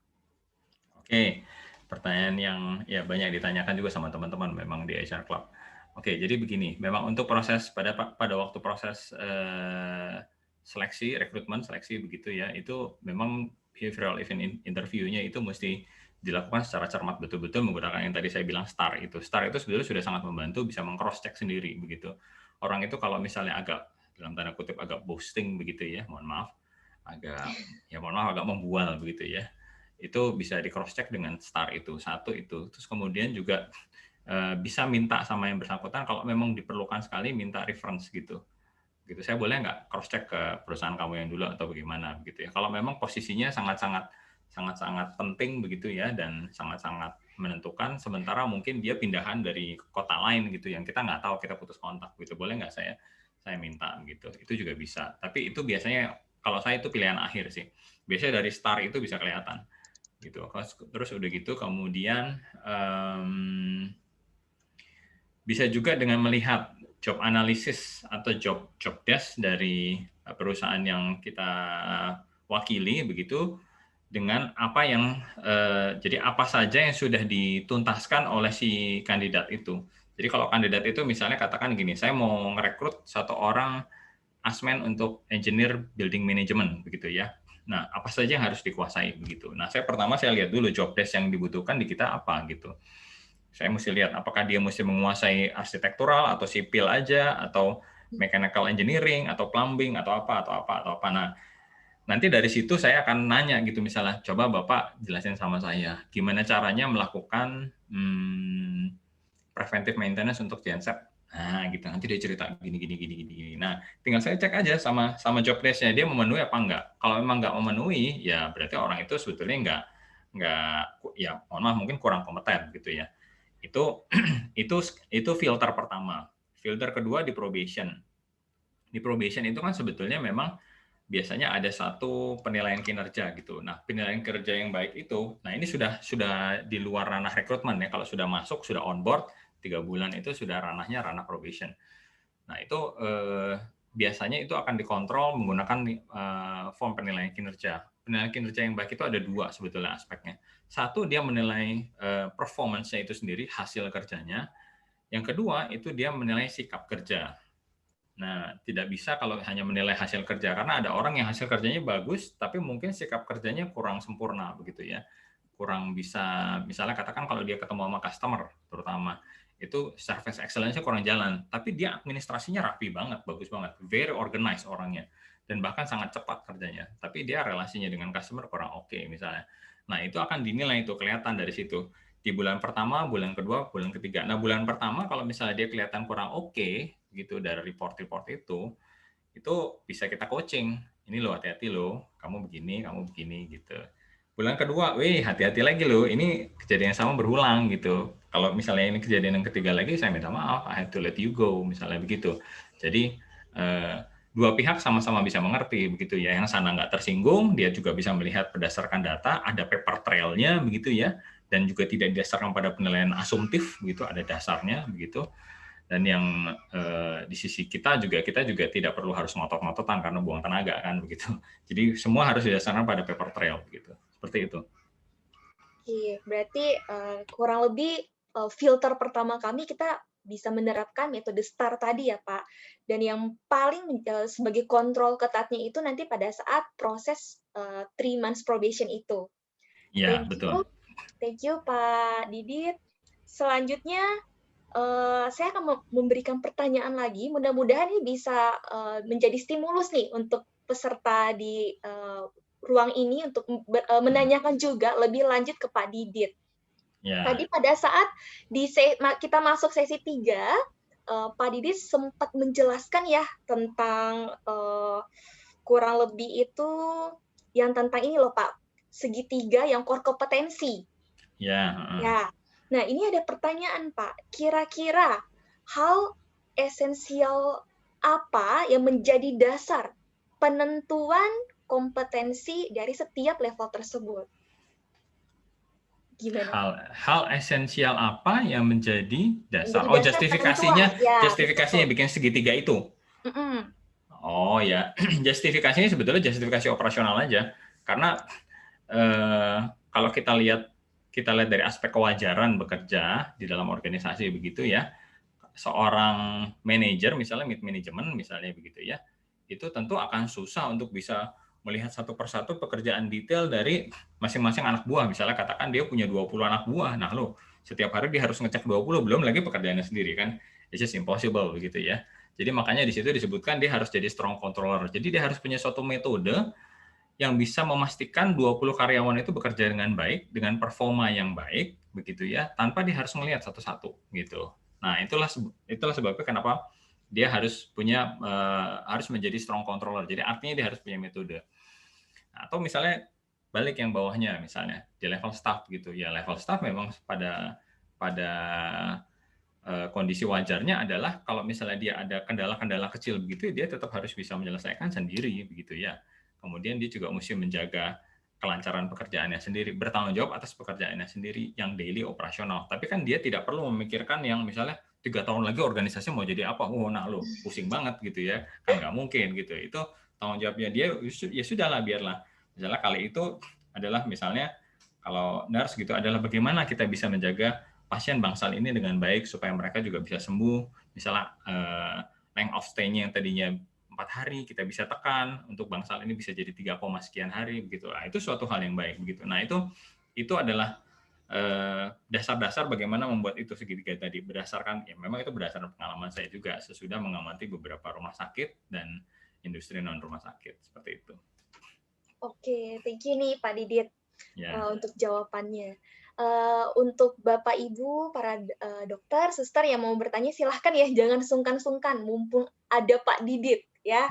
Oke, pertanyaan yang ya banyak ditanyakan juga sama teman-teman memang di HR Club. Oke, jadi begini, memang untuk proses pada waktu proses rekrutmen seleksi begitu ya, itu memang behavioral event interview-nya itu mesti dilakukan secara cermat betul-betul menggunakan yang tadi saya bilang STAR itu. STAR itu sebetulnya sudah sangat membantu bisa meng-cross check sendiri begitu. Orang itu kalau misalnya agak dalam tanda kutip agak boasting begitu ya, mohon maaf, agak membual begitu ya. Itu bisa di cross check dengan STAR itu. Satu itu. Terus kemudian juga bisa minta sama yang bersangkutan kalau memang diperlukan sekali minta reference gitu. Saya boleh nggak cross check ke perusahaan kamu yang dulu atau bagaimana begitu ya. Kalau memang posisinya sangat-sangat penting begitu ya dan sangat-sangat menentukan, sementara mungkin dia pindahan dari kota lain gitu yang kita nggak tahu, kita putus kontak gitu, boleh nggak saya minta gitu. Itu juga bisa. Tapi itu biasanya Kalau saya itu pilihan akhir sih. Biasanya dari start itu bisa kelihatan gitu. Terus udah gitu kemudian bisa juga dengan melihat job analysis atau job desk dari perusahaan yang kita wakili begitu, dengan apa yang jadi apa saja yang sudah dituntaskan oleh si kandidat itu. Jadi kalau kandidat itu misalnya katakan gini, saya mau ngerekrut satu orang asmen untuk engineer building management begitu ya. Nah, apa saja yang harus dikuasai begitu. Nah, pertama saya lihat dulu job desk yang dibutuhkan di kita apa gitu. Saya mesti lihat apakah dia mesti menguasai arsitektural atau sipil aja atau mechanical engineering atau plumbing atau apa. Nah, nanti dari situ saya akan nanya gitu misalnya, coba Bapak jelasin sama saya gimana caranya melakukan preventive maintenance untuk genset. Nah, gitu. Nanti dia cerita gini. Nah, tinggal saya cek aja sama job desk-nya dia memenuhi apa enggak. Kalau memang enggak memenuhi, ya berarti orang itu sebetulnya enggak ya mohon maaf mungkin kurang kompeten gitu ya. Itu filter pertama. Filter kedua di probation. Di probation itu kan sebetulnya memang biasanya ada satu penilaian kinerja gitu. Nah, penilaian kinerja yang baik itu, nah ini sudah di luar ranah rekrutmen ya. Kalau sudah masuk, sudah on board 3 bulan itu sudah ranahnya ranah probation. Nah, itu biasanya itu akan dikontrol menggunakan form penilaian kinerja. Penilaian kinerja yang baik itu ada 2 sebetulnya aspeknya. Satu, dia menilai performance-nya itu sendiri, hasil kerjanya. Yang kedua, itu dia menilai sikap kerja. Nah, tidak bisa kalau hanya menilai hasil kerja, karena ada orang yang hasil kerjanya bagus, tapi mungkin sikap kerjanya kurang sempurna, begitu ya. Kurang bisa, misalnya katakan kalau dia ketemu sama customer, terutama, itu service excellence-nya kurang jalan, tapi dia administrasinya rapi banget, bagus banget, very organized orangnya, dan bahkan sangat cepat kerjanya, tapi dia relasinya dengan customer kurang oke, misalnya. Nah, itu akan dinilai, itu kelihatan dari situ. Di bulan pertama, bulan kedua, bulan ketiga. Nah, bulan pertama kalau misalnya dia kelihatan kurang oke, gitu, dari report-report itu bisa kita coaching. Ini loh, hati-hati loh, kamu begini, gitu. Bulan kedua, hati-hati lagi loh, ini kejadian yang sama berulang gitu. Kalau misalnya ini kejadian yang ketiga lagi, saya minta maaf, I have to let you go, misalnya begitu. Jadi dua pihak sama-sama bisa mengerti begitu ya. Yang sana nggak tersinggung, dia juga bisa melihat berdasarkan data, ada paper trail-nya begitu ya, dan juga tidak didasarkan pada penilaian asumtif gitu, ada dasarnya begitu. Dan yang di sisi kita juga tidak perlu harus ngotot-ngototan karena buang tenaga kan begitu. Jadi semua harus didasarkan pada paper trail gitu. Seperti itu. Oke, berarti kurang lebih filter pertama kami kita bisa menerapkan metode STAR tadi ya Pak. Dan yang paling sebagai kontrol ketatnya itu nanti pada saat proses 3 months probation itu. Iya, betul. Thank you Pak Didit. Selanjutnya saya akan memberikan pertanyaan lagi. Mudah-mudahan ini bisa menjadi stimulus nih untuk peserta di ruang ini untuk menanyakan juga lebih lanjut ke Pak Didit. Yeah. Tadi pada saat kita masuk sesi 3, Pak Didit sempat menjelaskan ya tentang kurang lebih itu yang tentang ini loh Pak, segitiga yang core kompetensi. Ya. Ya. Nah, ini ada pertanyaan, Pak. Kira-kira hal esensial apa yang menjadi dasar penentuan kompetensi dari setiap level tersebut? Gimana? Hal esensial apa yang menjadi dasar? Justifikasinya bikin segitiga itu. Oh ya, justifikasinya sebetulnya justifikasi operasional aja. Karena kalau kita lihat dari aspek kewajaran bekerja di dalam organisasi begitu ya, seorang manajer misalnya mid management misalnya begitu ya, itu tentu akan susah untuk bisa melihat satu persatu pekerjaan detail dari masing-masing anak buah. Misalnya katakan dia punya 20 anak buah, nah lo setiap hari dia harus ngecek 20, belum lagi pekerjaannya sendiri kan, it's just impossible begitu ya. Jadi makanya di situ disebutkan dia harus jadi strong controller. Jadi dia harus punya suatu metode yang bisa memastikan 20 karyawan itu bekerja dengan baik, dengan performa yang baik, begitu ya, tanpa dia harus melihat satu-satu, gitu. Nah, itulah sebabnya kenapa dia harus harus menjadi strong controller. Jadi artinya dia harus punya metode. Atau misalnya balik yang bawahnya, misalnya di level staff, gitu ya, level staff memang pada kondisi wajarnya adalah kalau misalnya dia ada kendala-kendala kecil begitu, dia tetap harus bisa menyelesaikan sendiri, begitu ya. kemudian dia juga mesti menjaga kelancaran pekerjaannya sendiri, bertanggung jawab atas pekerjaannya sendiri yang daily operasional. Tapi kan dia tidak perlu memikirkan yang misalnya 3 tahun lagi organisasi mau jadi apa, nah lo pusing banget gitu ya, kan nggak mungkin gitu. Itu tanggung jawabnya dia, ya sudahlah biarlah. Misalnya kali itu adalah misalnya kalau nurse gitu adalah bagaimana kita bisa menjaga pasien bangsal ini dengan baik supaya mereka juga bisa sembuh. Misalnya length of stay-nya yang tadinya 4 hari kita bisa tekan untuk bangsal ini bisa jadi 3, sekian hari begitu. Nah, itu suatu hal yang baik begitu. Nah, itu adalah dasar-dasar bagaimana membuat itu segitiga tadi berdasarkan ya memang itu berdasarkan pengalaman saya juga sesudah mengamati beberapa rumah sakit dan industri non rumah sakit seperti itu. Oke, thank you nih Pak Didit untuk jawabannya. Untuk Bapak Ibu para dokter, suster yang mau bertanya silahkan ya, jangan sungkan-sungkan mumpung ada Pak Didit ya.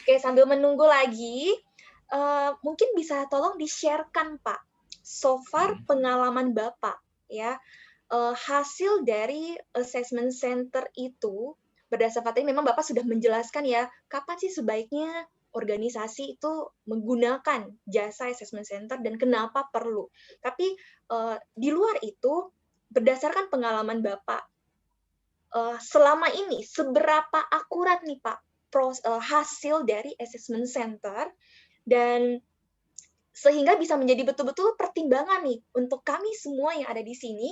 Oke, sambil menunggu lagi, mungkin bisa tolong di-share-kan Pak. So far pengalaman Bapak ya, hasil dari assessment center itu berdasarkan tadi memang Bapak sudah menjelaskan ya, kapan sih sebaiknya organisasi itu menggunakan jasa assessment center dan kenapa perlu. Tapi di luar itu, berdasarkan pengalaman Bapak, selama ini seberapa akurat nih Pak hasil dari assessment center dan sehingga bisa menjadi betul-betul pertimbangan nih untuk kami semua yang ada di sini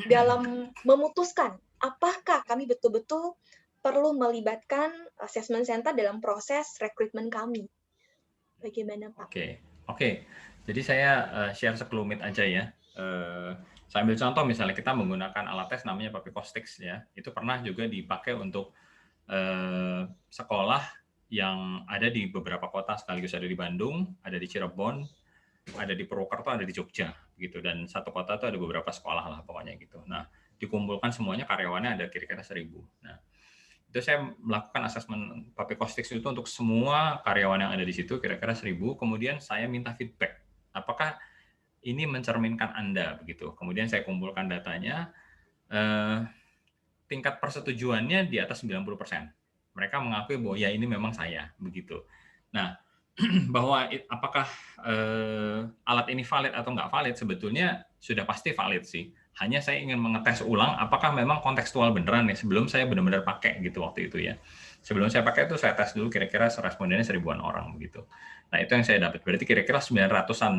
dalam memutuskan apakah kami betul-betul perlu melibatkan assessment center dalam proses rekrutmen kami. Bagaimana Pak? Oke. Jadi saya share sekelumit aja ya. Saya ambil contoh misalnya kita menggunakan alat tes namanya Papikostix ya. Itu pernah juga dipakai untuk sekolah yang ada di beberapa kota sekaligus, ada di Bandung, ada di Cirebon, ada di Purwokerto, ada di Jogja gitu. Dan satu kota itu ada beberapa sekolah lah pokoknya gitu. Nah, dikumpulkan semuanya karyawannya ada kira-kira 1.000. Nah, itu saya melakukan asesmen Papikostix itu untuk semua karyawan yang ada di situ kira-kira 1.000. Kemudian saya minta feedback. Apakah ini mencerminkan Anda begitu. Kemudian saya kumpulkan datanya. Tingkat persetujuannya di atas 90%. Mereka mengakui bahwa ya ini memang saya begitu. Nah, bahwa apakah alat ini valid atau nggak valid sebetulnya sudah pasti valid sih. Hanya saya ingin mengetes ulang apakah memang kontekstual beneran nih sebelum saya benar-benar pakai gitu waktu itu ya. Sebelum saya pakai itu saya tes dulu kira-kira respondennya 1.000-an orang begitu. Nah, itu yang saya dapat. Berarti kira-kira 900-an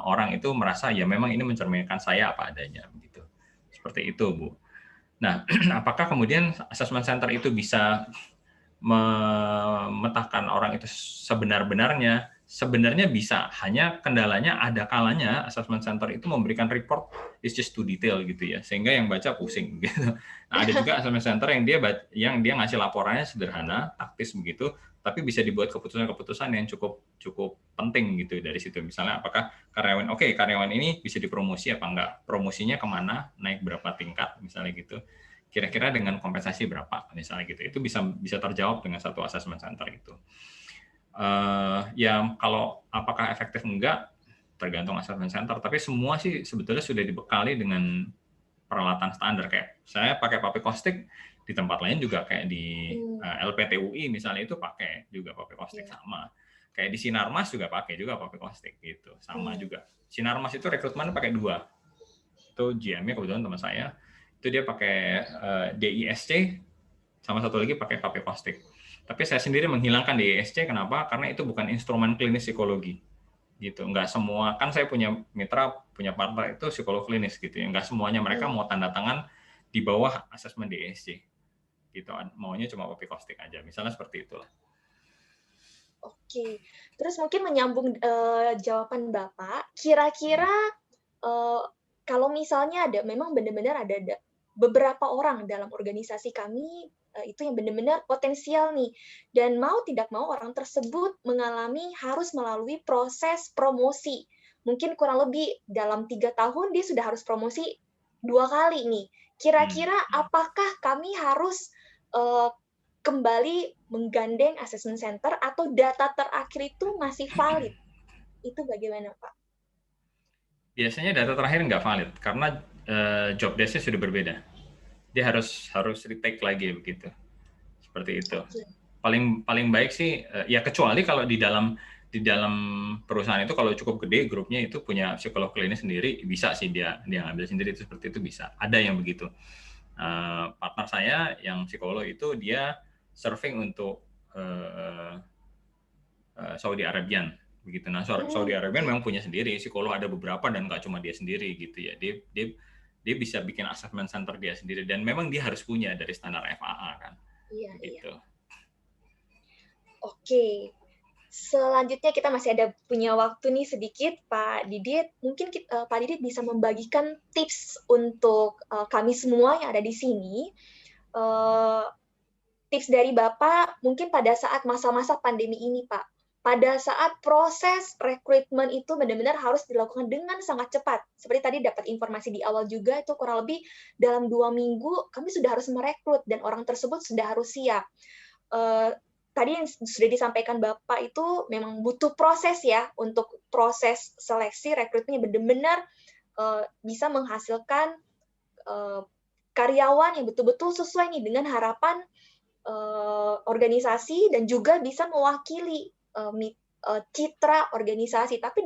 orang itu merasa ya memang ini mencerminkan saya apa adanya begitu. Seperti itu, Bu. Nah, apakah kemudian assessment center itu bisa memetakan orang itu sebenar-benarnya? Sebenarnya bisa, hanya kendalanya ada kalanya assessment center itu memberikan report is just too detail gitu ya, sehingga yang baca pusing gitu. Nah, ada juga assessment center yang dia ngasih laporannya sederhana, taktis begitu, tapi bisa dibuat keputusan-keputusan yang cukup penting gitu dari situ. Misalnya apakah karyawan ini bisa dipromosi apa enggak, promosinya kemana, naik berapa tingkat misalnya gitu, kira-kira dengan kompensasi berapa misalnya gitu, itu bisa terjawab dengan satu assessment center itu. Ya kalau apakah efektif enggak tergantung assessment center, tapi semua sih sebetulnya sudah dibekali dengan peralatan standar. Kayak saya pakai Papikostix, di tempat lain juga kayak di LPTUI misalnya itu pakai juga Papikostix sama. Kayak di Sinarmas juga pakai juga Papikostix gitu, sama juga. Sinarmas itu rekrutmen pakai 2. Itu GM-nya kebetulan teman saya. Itu dia pakai DISC, sama satu lagi pakai Papikostix. Tapi saya sendiri menghilangkan DISC, kenapa? Karena itu bukan instrumen klinis psikologi. Gitu. Nggak semua, kan saya punya mitra, punya partner itu psikolog klinis gitu ya. Nggak semuanya mereka mau tanda tangan di bawah asesmen DISC. Gitu. Maunya cuma Papikostix aja. Misalnya seperti itulah. Oke. Terus mungkin menyambung jawaban Bapak, kira-kira kalau misalnya memang benar-benar ada beberapa orang dalam organisasi kami itu yang benar-benar potensial nih, dan mau tidak mau orang tersebut harus melalui proses promosi. Mungkin kurang lebih dalam 3 tahun dia sudah harus promosi 2 kali nih. Kira-kira apakah kami harus kembali menggandeng assessment center atau data terakhir itu masih valid? Itu bagaimana, Pak? Biasanya data terakhir nggak valid karena job desk-nya sudah berbeda. Dia harus retake lagi begitu. Seperti itu. Paling baik sih ya kecuali kalau di dalam di dalam perusahaan itu kalau cukup gede grupnya itu punya psikolog klinis sendiri, bisa sih dia ngambil sendiri, itu seperti itu bisa. Ada yang begitu. Partner saya yang psikolog itu dia surfing untuk Saudi Arabian begitu. Nah, Saudi Arabian memang punya sendiri psikolog, ada beberapa dan nggak cuma dia sendiri gitu ya. Dia bisa bikin assessment center dia sendiri dan memang dia harus punya dari standar FAA kan. Iya, gitu. iya. Oke. Selanjutnya kita masih ada punya waktu nih sedikit, Pak Didit. Mungkin Pak Didit bisa membagikan tips untuk kami semua yang ada di sini. Tips dari Bapak mungkin pada saat masa-masa pandemi ini, Pak. Pada saat proses rekrutmen itu benar-benar harus dilakukan dengan sangat cepat. Seperti tadi dapat informasi di awal juga, itu kurang lebih dalam 2 minggu kami sudah harus merekrut dan orang tersebut sudah harus siap. Tadi yang sudah disampaikan Bapak itu memang butuh proses ya, untuk proses seleksi rekrutmennya benar-benar bisa menghasilkan karyawan yang betul-betul sesuai nih dengan harapan organisasi dan juga bisa mewakili citra organisasi. Tapi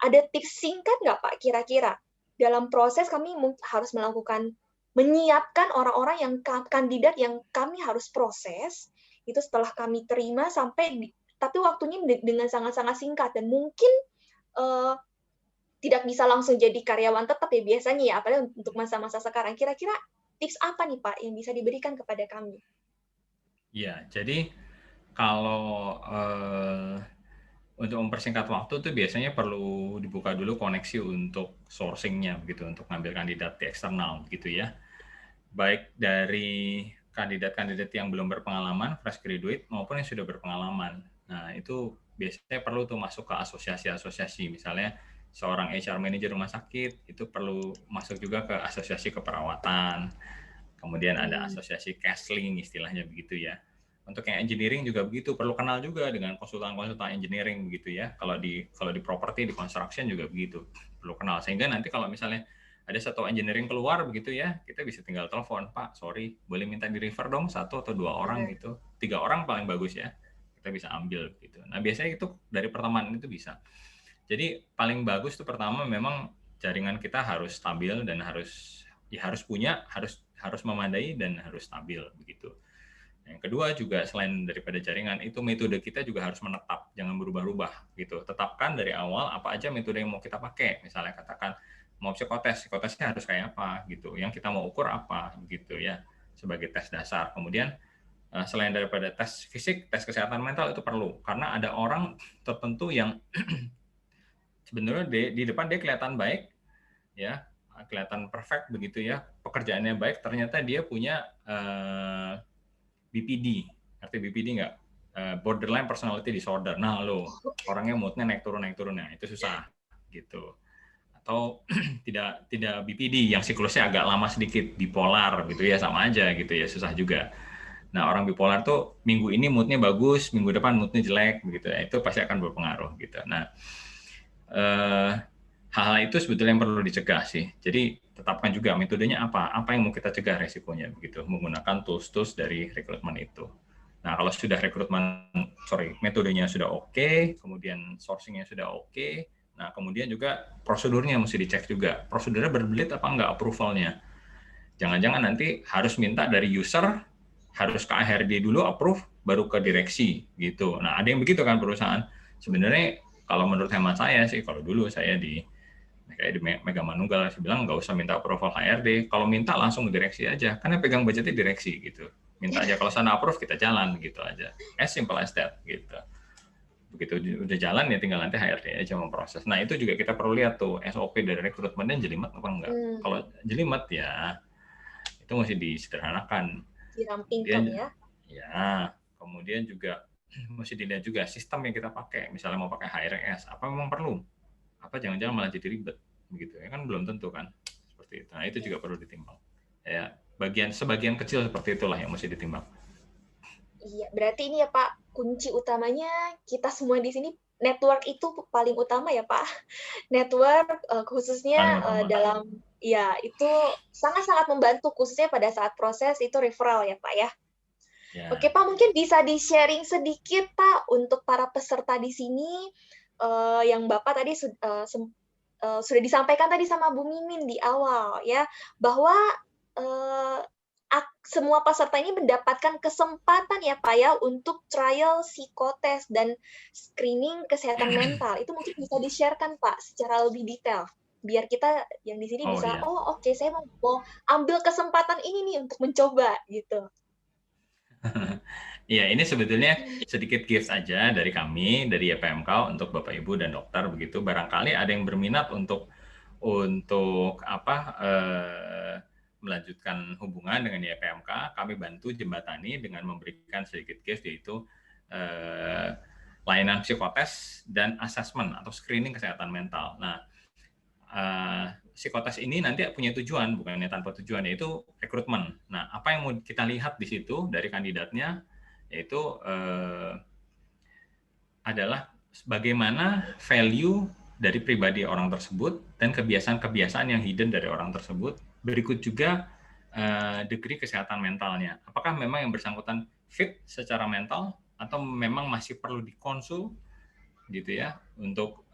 ada tips singkat nggak Pak kira-kira? Dalam proses kami harus menyiapkan orang-orang yang kandidat yang kami harus proses, itu setelah kami terima tapi waktunya dengan sangat-sangat singkat dan mungkin tidak bisa langsung jadi karyawan tetap ya biasanya ya, apalagi untuk masa-masa sekarang. Kira-kira tips apa nih Pak yang bisa diberikan kepada kami? Ya, jadi kalau untuk mempersingkat waktu tuh biasanya perlu dibuka dulu koneksi untuk sourcing-nya begitu, untuk ngambil kandidat di eksternal begitu ya. Baik dari kandidat-kandidat yang belum berpengalaman, fresh graduate, maupun yang sudah berpengalaman. Nah, itu biasanya perlu tuh masuk ke asosiasi-asosiasi. Misalnya, seorang HR manager rumah sakit, itu perlu masuk juga ke asosiasi keperawatan. Kemudian ada asosiasi counseling, istilahnya begitu ya. Untuk yang engineering juga begitu, perlu kenal juga dengan konsultan-konsultan engineering begitu ya. Kalau di property, di construction juga begitu, perlu kenal. Sehingga nanti kalau misalnya ada satu engineering keluar begitu ya, kita bisa tinggal telepon, Pak, sorry, boleh minta di refer dong 1 atau 2 orang gitu, 3 orang paling bagus ya, kita bisa ambil gitu. Nah biasanya itu dari pertemanan itu bisa. Jadi paling bagus itu pertama memang jaringan kita harus stabil dan harus punya, harus memadai dan harus stabil begitu. Yang kedua juga selain daripada jaringan itu metode kita juga harus menetap, jangan berubah-ubah gitu. Tetapkan dari awal apa aja metode yang mau kita pakai. Misalnya katakan mau psikotesnya harus kayak apa gitu, yang kita mau ukur apa gitu ya, sebagai tes dasar. Kemudian selain daripada tes fisik, tes kesehatan mental itu perlu, karena ada orang tertentu yang sebenarnya di depan dia kelihatan baik ya, kelihatan perfect begitu ya, pekerjaannya baik, ternyata dia punya BPD, ngerti BPD nggak? Borderline personality disorder. Nah lo orangnya moodnya naik turun, nah itu susah gitu. Atau tidak BPD yang siklusnya agak lama sedikit, bipolar gitu ya, sama aja gitu ya, susah juga. Nah orang bipolar tuh minggu ini moodnya bagus, minggu depan moodnya jelek begitu ya, itu pasti akan berpengaruh gitu. Nah hal-hal itu sebetulnya yang perlu dicegah sih. Jadi tetapkan juga metodenya apa yang mau kita cegah resikonya begitu, menggunakan tools dari rekrutmen itu. Nah kalau sudah metodenya sudah oke, kemudian sourcingnya sudah oke. Nah, kemudian juga prosedurnya mesti dicek juga. Prosedurnya berbelit apa enggak approval-nya. Jangan-jangan nanti harus minta dari user, harus ke HRD dulu approve, baru ke direksi gitu. Nah, ada yang begitu kan perusahaan. Sebenarnya kalau menurut hemat saya sih, kalau dulu saya di Mega Manunggal, saya bilang nggak usah minta approval HRD. Kalau minta langsung ke direksi aja. Karena pegang budgetnya direksi gitu. Minta aja, kalau sana approve kita jalan gitu aja. As simple as that gitu. Begitu udah jalan ya tinggal nanti HRD aja memproses. Nah itu juga kita perlu lihat tuh SOP dari rekrutmennya jelimet apa enggak. Kalau jelimet ya itu mesti disederhanakan. Dirampingkan ya. Ya, kemudian juga mesti dilihat juga sistem yang kita pakai. Misalnya mau pakai HRS, apa memang perlu? Apa jangan-jangan malah jadi ribet begitu ya, kan belum tentu kan. Seperti itu. Nah itu juga perlu ditimbang. Ya, sebagian kecil seperti itulah yang mesti ditimbang. Iya, berarti ini ya Pak, kunci utamanya kita semua di sini network itu paling utama ya Pak. Network khususnya dalam ya itu sangat-sangat membantu khususnya pada saat proses itu referral ya Pak ya. Ya. Oke Pak, mungkin bisa di-sharing sedikit Pak untuk para peserta di sini yang Bapak tadi sudah disampaikan tadi sama Bu Mimin di awal ya, bahwa semua peserta ini mendapatkan kesempatan ya Pak ya untuk trial psikotes dan screening kesehatan mental. Itu mungkin bisa di-share-kan Pak secara lebih detail. Biar kita yang di sini bisa, iya. oh oke, saya mau ambil kesempatan ini nih untuk mencoba gitu. Iya, ini sebetulnya sedikit gift aja dari kami, dari YPMK untuk Bapak Ibu dan dokter begitu. Barangkali ada yang berminat untuk melanjutkan hubungan dengan YPMK, kami bantu jembatani dengan memberikan sedikit gift, yaitu layanan psikotes dan asesmen atau screening kesehatan mental. Nah, psikotes ini nanti punya tujuan, bukannya tanpa tujuan, yaitu rekrutmen. Nah, apa yang mau kita lihat di situ dari kandidatnya, yaitu adalah bagaimana value dari pribadi orang tersebut dan kebiasaan-kebiasaan yang hidden dari orang tersebut. Berikut juga degree kesehatan mentalnya. Apakah memang yang bersangkutan fit secara mental atau memang masih perlu dikonsul gitu ya untuk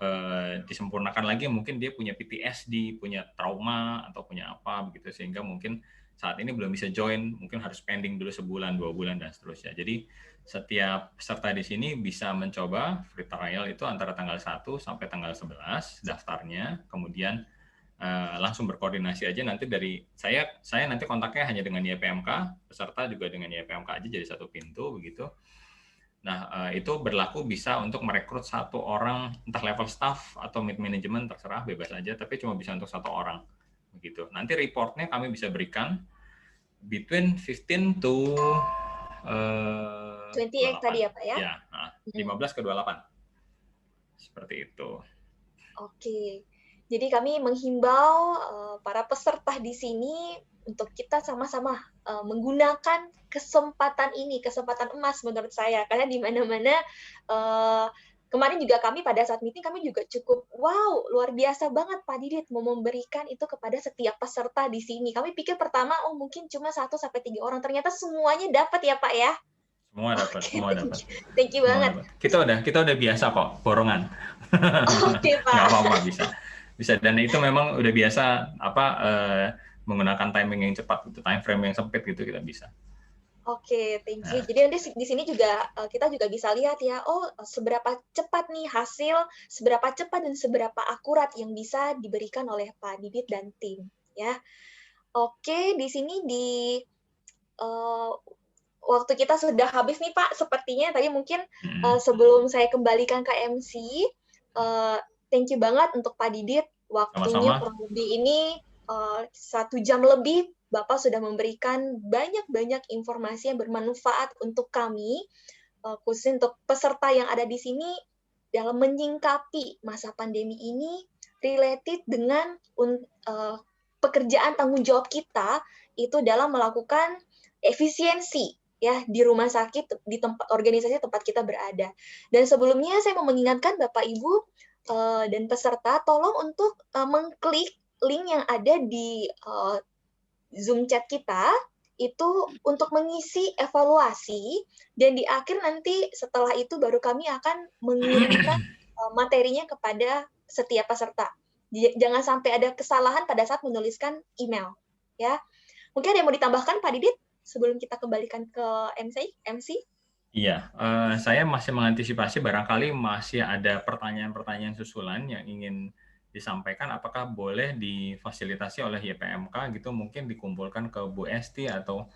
disempurnakan lagi, mungkin dia punya PTSD, punya trauma atau punya apa begitu, sehingga mungkin saat ini belum bisa join, mungkin harus pending dulu sebulan, 2 bulan dan seterusnya. Jadi setiap peserta di sini bisa mencoba free trial itu antara tanggal 1 sampai tanggal 11 daftarnya, kemudian langsung berkoordinasi aja nanti dari saya nanti kontaknya hanya dengan YPMK, peserta juga dengan YPMK aja, jadi satu pintu begitu. Nah, itu berlaku bisa untuk merekrut satu orang, entah level staff atau mid management, terserah, bebas aja, tapi cuma bisa untuk satu orang. Begitu. Nanti reportnya kami bisa berikan between 15 to 28 tadi ya Pak ya? Ya, 15 ke 28. Seperti itu. Oke. Jadi kami menghimbau para peserta di sini untuk kita sama-sama menggunakan kesempatan ini, kesempatan emas menurut saya. Karena di mana-mana kemarin juga kami pada saat meeting kami juga cukup wow, luar biasa banget Pak Didit mau memberikan itu kepada setiap peserta di sini. Kami pikir pertama mungkin cuma 1 sampai 3 orang, ternyata semuanya dapat ya Pak ya. Semua dapat, semua dapat. Thank you banget. Kita udah biasa kok borongan. Oke Pak. Nggak apa-apa, bisa, dan itu memang udah biasa menggunakan timing yang cepat gitu, time frame yang sempit gitu, kita bisa. Oke, thank you. Jadi nanti di sini juga kita juga bisa lihat ya, oh seberapa cepat nih hasil, seberapa cepat dan seberapa akurat yang bisa diberikan oleh Pak Didit dan tim ya. Oke, di sini waktu kita sudah habis nih Pak, sepertinya tadi mungkin sebelum saya kembalikan ke MC, thank you banget untuk Pak Didit, waktunya kurang lebih ini 1 jam lebih, Bapak sudah memberikan banyak-banyak informasi yang bermanfaat untuk kami, khususnya untuk peserta yang ada di sini, dalam menyingkapi masa pandemi ini, related dengan pekerjaan tanggung jawab kita, itu dalam melakukan efisiensi, ya di rumah sakit, di tempat organisasi tempat kita berada. Dan sebelumnya saya mau mengingatkan Bapak Ibu dan peserta, tolong untuk mengklik link yang ada di Zoom chat kita itu untuk mengisi evaluasi, dan di akhir nanti setelah itu baru kami akan mengirimkan materinya kepada setiap peserta. Jangan sampai ada kesalahan pada saat menuliskan email, ya. Mungkin ada yang mau ditambahkan Pak Didit sebelum kita kembalikan ke MC? Iya, saya masih mengantisipasi barangkali masih ada pertanyaan-pertanyaan susulan yang ingin disampaikan, apakah boleh difasilitasi oleh YPMK gitu, mungkin dikumpulkan ke Bu Esti atau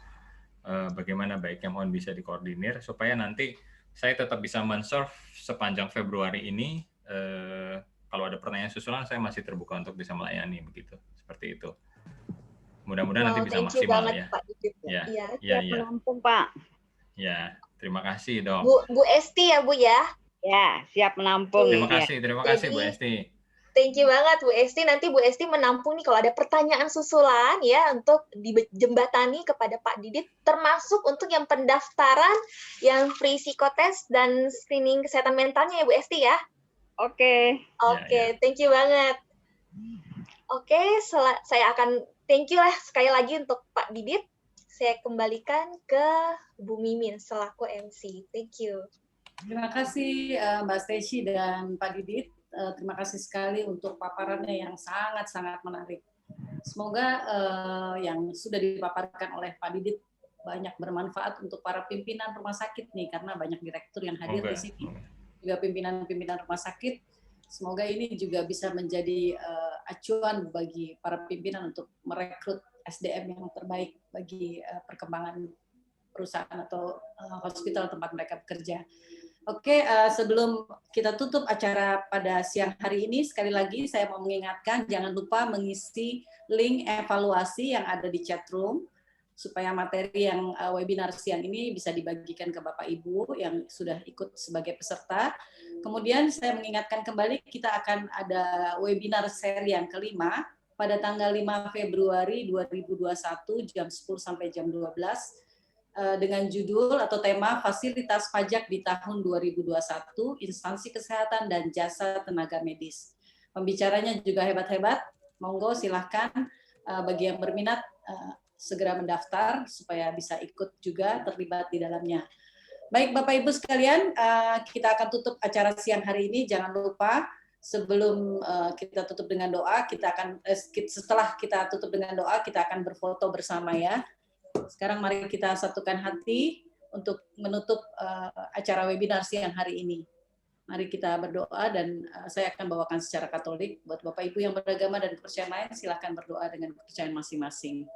bagaimana baiknya, mohon bisa dikoordinir supaya nanti saya tetap bisa men-serve sepanjang Februari ini. Kalau ada pertanyaan susulan saya masih terbuka untuk bisa melayani begitu, seperti itu. Mudah-mudahan nanti bisa maksimal ya. Pak Didit. Ya, menampung Pak. Ya, terima kasih dok. Bu Esti ya Bu ya. Ya, siap menampung. Terima kasih Bu Esti. Thank you banget Bu Esti. Nanti Bu Esti menampung nih kalau ada pertanyaan susulan ya untuk dijembatani kepada Pak Didit, termasuk untuk yang pendaftaran yang free psikotes dan screening kesehatan mentalnya ya Bu Esti ya. Oke. Thank you banget. Oke, saya akan thank you lah sekali lagi untuk Pak Didit. saya kembalikan ke Bu Mimin selaku MC. Thank you. Terima kasih Mbak Stacey dan Pak Didit. Terima kasih sekali untuk paparannya yang sangat-sangat menarik. Semoga yang sudah dipaparkan oleh Pak Didit banyak bermanfaat untuk para pimpinan rumah sakit nih, karena banyak direktur yang hadir di sini, juga pimpinan-pimpinan rumah sakit. Semoga ini juga bisa menjadi acuan bagi para pimpinan untuk merekrut SDM yang terbaik bagi perkembangan perusahaan atau hospital tempat mereka bekerja. Oke, sebelum kita tutup acara pada siang hari ini, sekali lagi saya mau mengingatkan, jangan lupa mengisi link evaluasi yang ada di chat room, supaya materi yang webinar siang ini bisa dibagikan ke Bapak Ibu yang sudah ikut sebagai peserta. Kemudian saya mengingatkan kembali, kita akan ada webinar seri yang kelima pada tanggal 5 Februari 2021 jam 10 sampai jam 12 dengan judul atau tema fasilitas pajak di tahun 2021, instansi kesehatan dan jasa tenaga medis. Pembicaranya juga hebat-hebat, monggo silahkan bagi yang berminat segera mendaftar supaya bisa ikut juga terlibat di dalamnya. Baik Bapak Ibu sekalian, kita akan tutup acara siang hari ini. Jangan lupa sebelum kita tutup dengan doa, setelah kita tutup dengan doa, kita akan berfoto bersama ya. Sekarang mari kita satukan hati untuk menutup acara webinar siang hari ini. Mari kita berdoa dan saya akan bawakan secara Katolik. Buat Bapak Ibu yang beragama dan kepercayaan lain, silakan berdoa dengan kepercayaan masing-masing.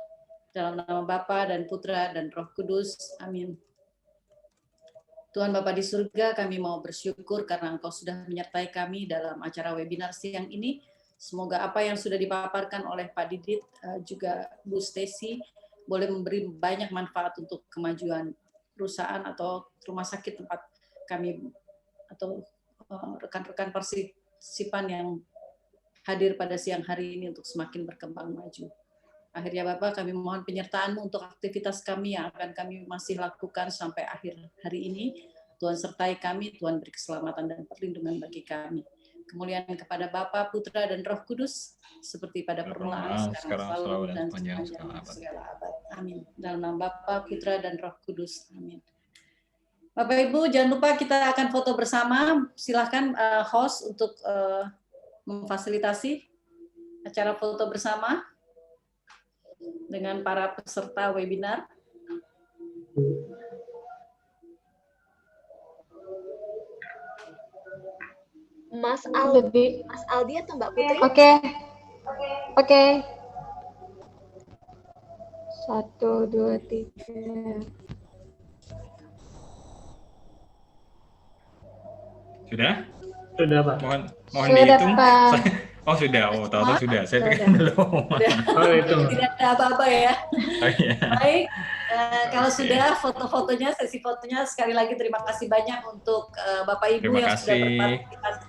Dalam nama Bapa dan Putra dan Roh Kudus. Amin. Tuhan Bapa di surga, kami mau bersyukur karena Engkau sudah menyertai kami dalam acara webinar siang ini. Semoga apa yang sudah dipaparkan oleh Pak Didit, juga Bu Stacey, boleh memberi banyak manfaat untuk kemajuan perusahaan atau rumah sakit tempat kami atau rekan-rekan partisipan yang hadir pada siang hari ini untuk semakin berkembang maju. Akhirnya Bapak, kami mohon penyertaan-Mu untuk aktivitas kami yang akan kami masih lakukan sampai akhir hari ini. Tuhan sertai kami, Tuhan beri keselamatan dan perlindungan bagi kami. Kemuliaan kepada Bapa, Putra, dan Roh Kudus, seperti pada permulaan, sekarang selalu, dan sepanjang segala abad. Amin. Dalam nama Bapa, Putra, dan Roh Kudus. Amin. Bapak Ibu, jangan lupa kita akan foto bersama. Silahkan host untuk memfasilitasi acara foto bersama dengan para peserta webinar. Mas Aldi atau Mbak Putri? Oke. 1, 2, 3. Sudah? Sudah, Pak. Mohon Sudah, dihitung. Pak. Oh sudah, tahu sudah. Saya pikir belum. Oh, itu. Tidak ada apa-apa ya. Oh, iya. Baik, kalau sudah foto-fotonya, sesi fotonya, sekali lagi terima kasih banyak untuk Bapak Ibu Terima yang sudah kasih. berpartisipasi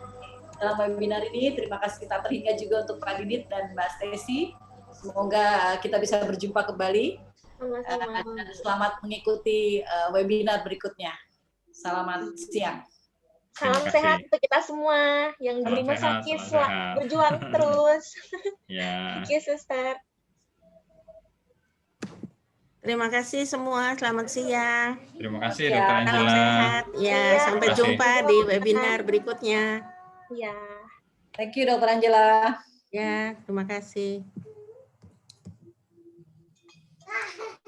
dalam webinar ini. Terima kasih kita terhingga juga untuk Pak Didit dan Mbak Stacey. Semoga kita bisa berjumpa kembali. Sama-sama. Dan selamat mengikuti webinar berikutnya. Selamat siang. Salam Terima sehat kasih. untuk kita semua yang di Salam rumah sehat, sakit, salam sehat. berjuang terus. Ya. Thank you, Suster. Terima kasih semua, selamat siang. Terima kasih Ya. Dokter Salam Angela. sehat. Ya, Iya. sampai Terima kasih. jumpa di webinar berikutnya. Ya. Thank you, Dokter Angela. Ya, terima kasih.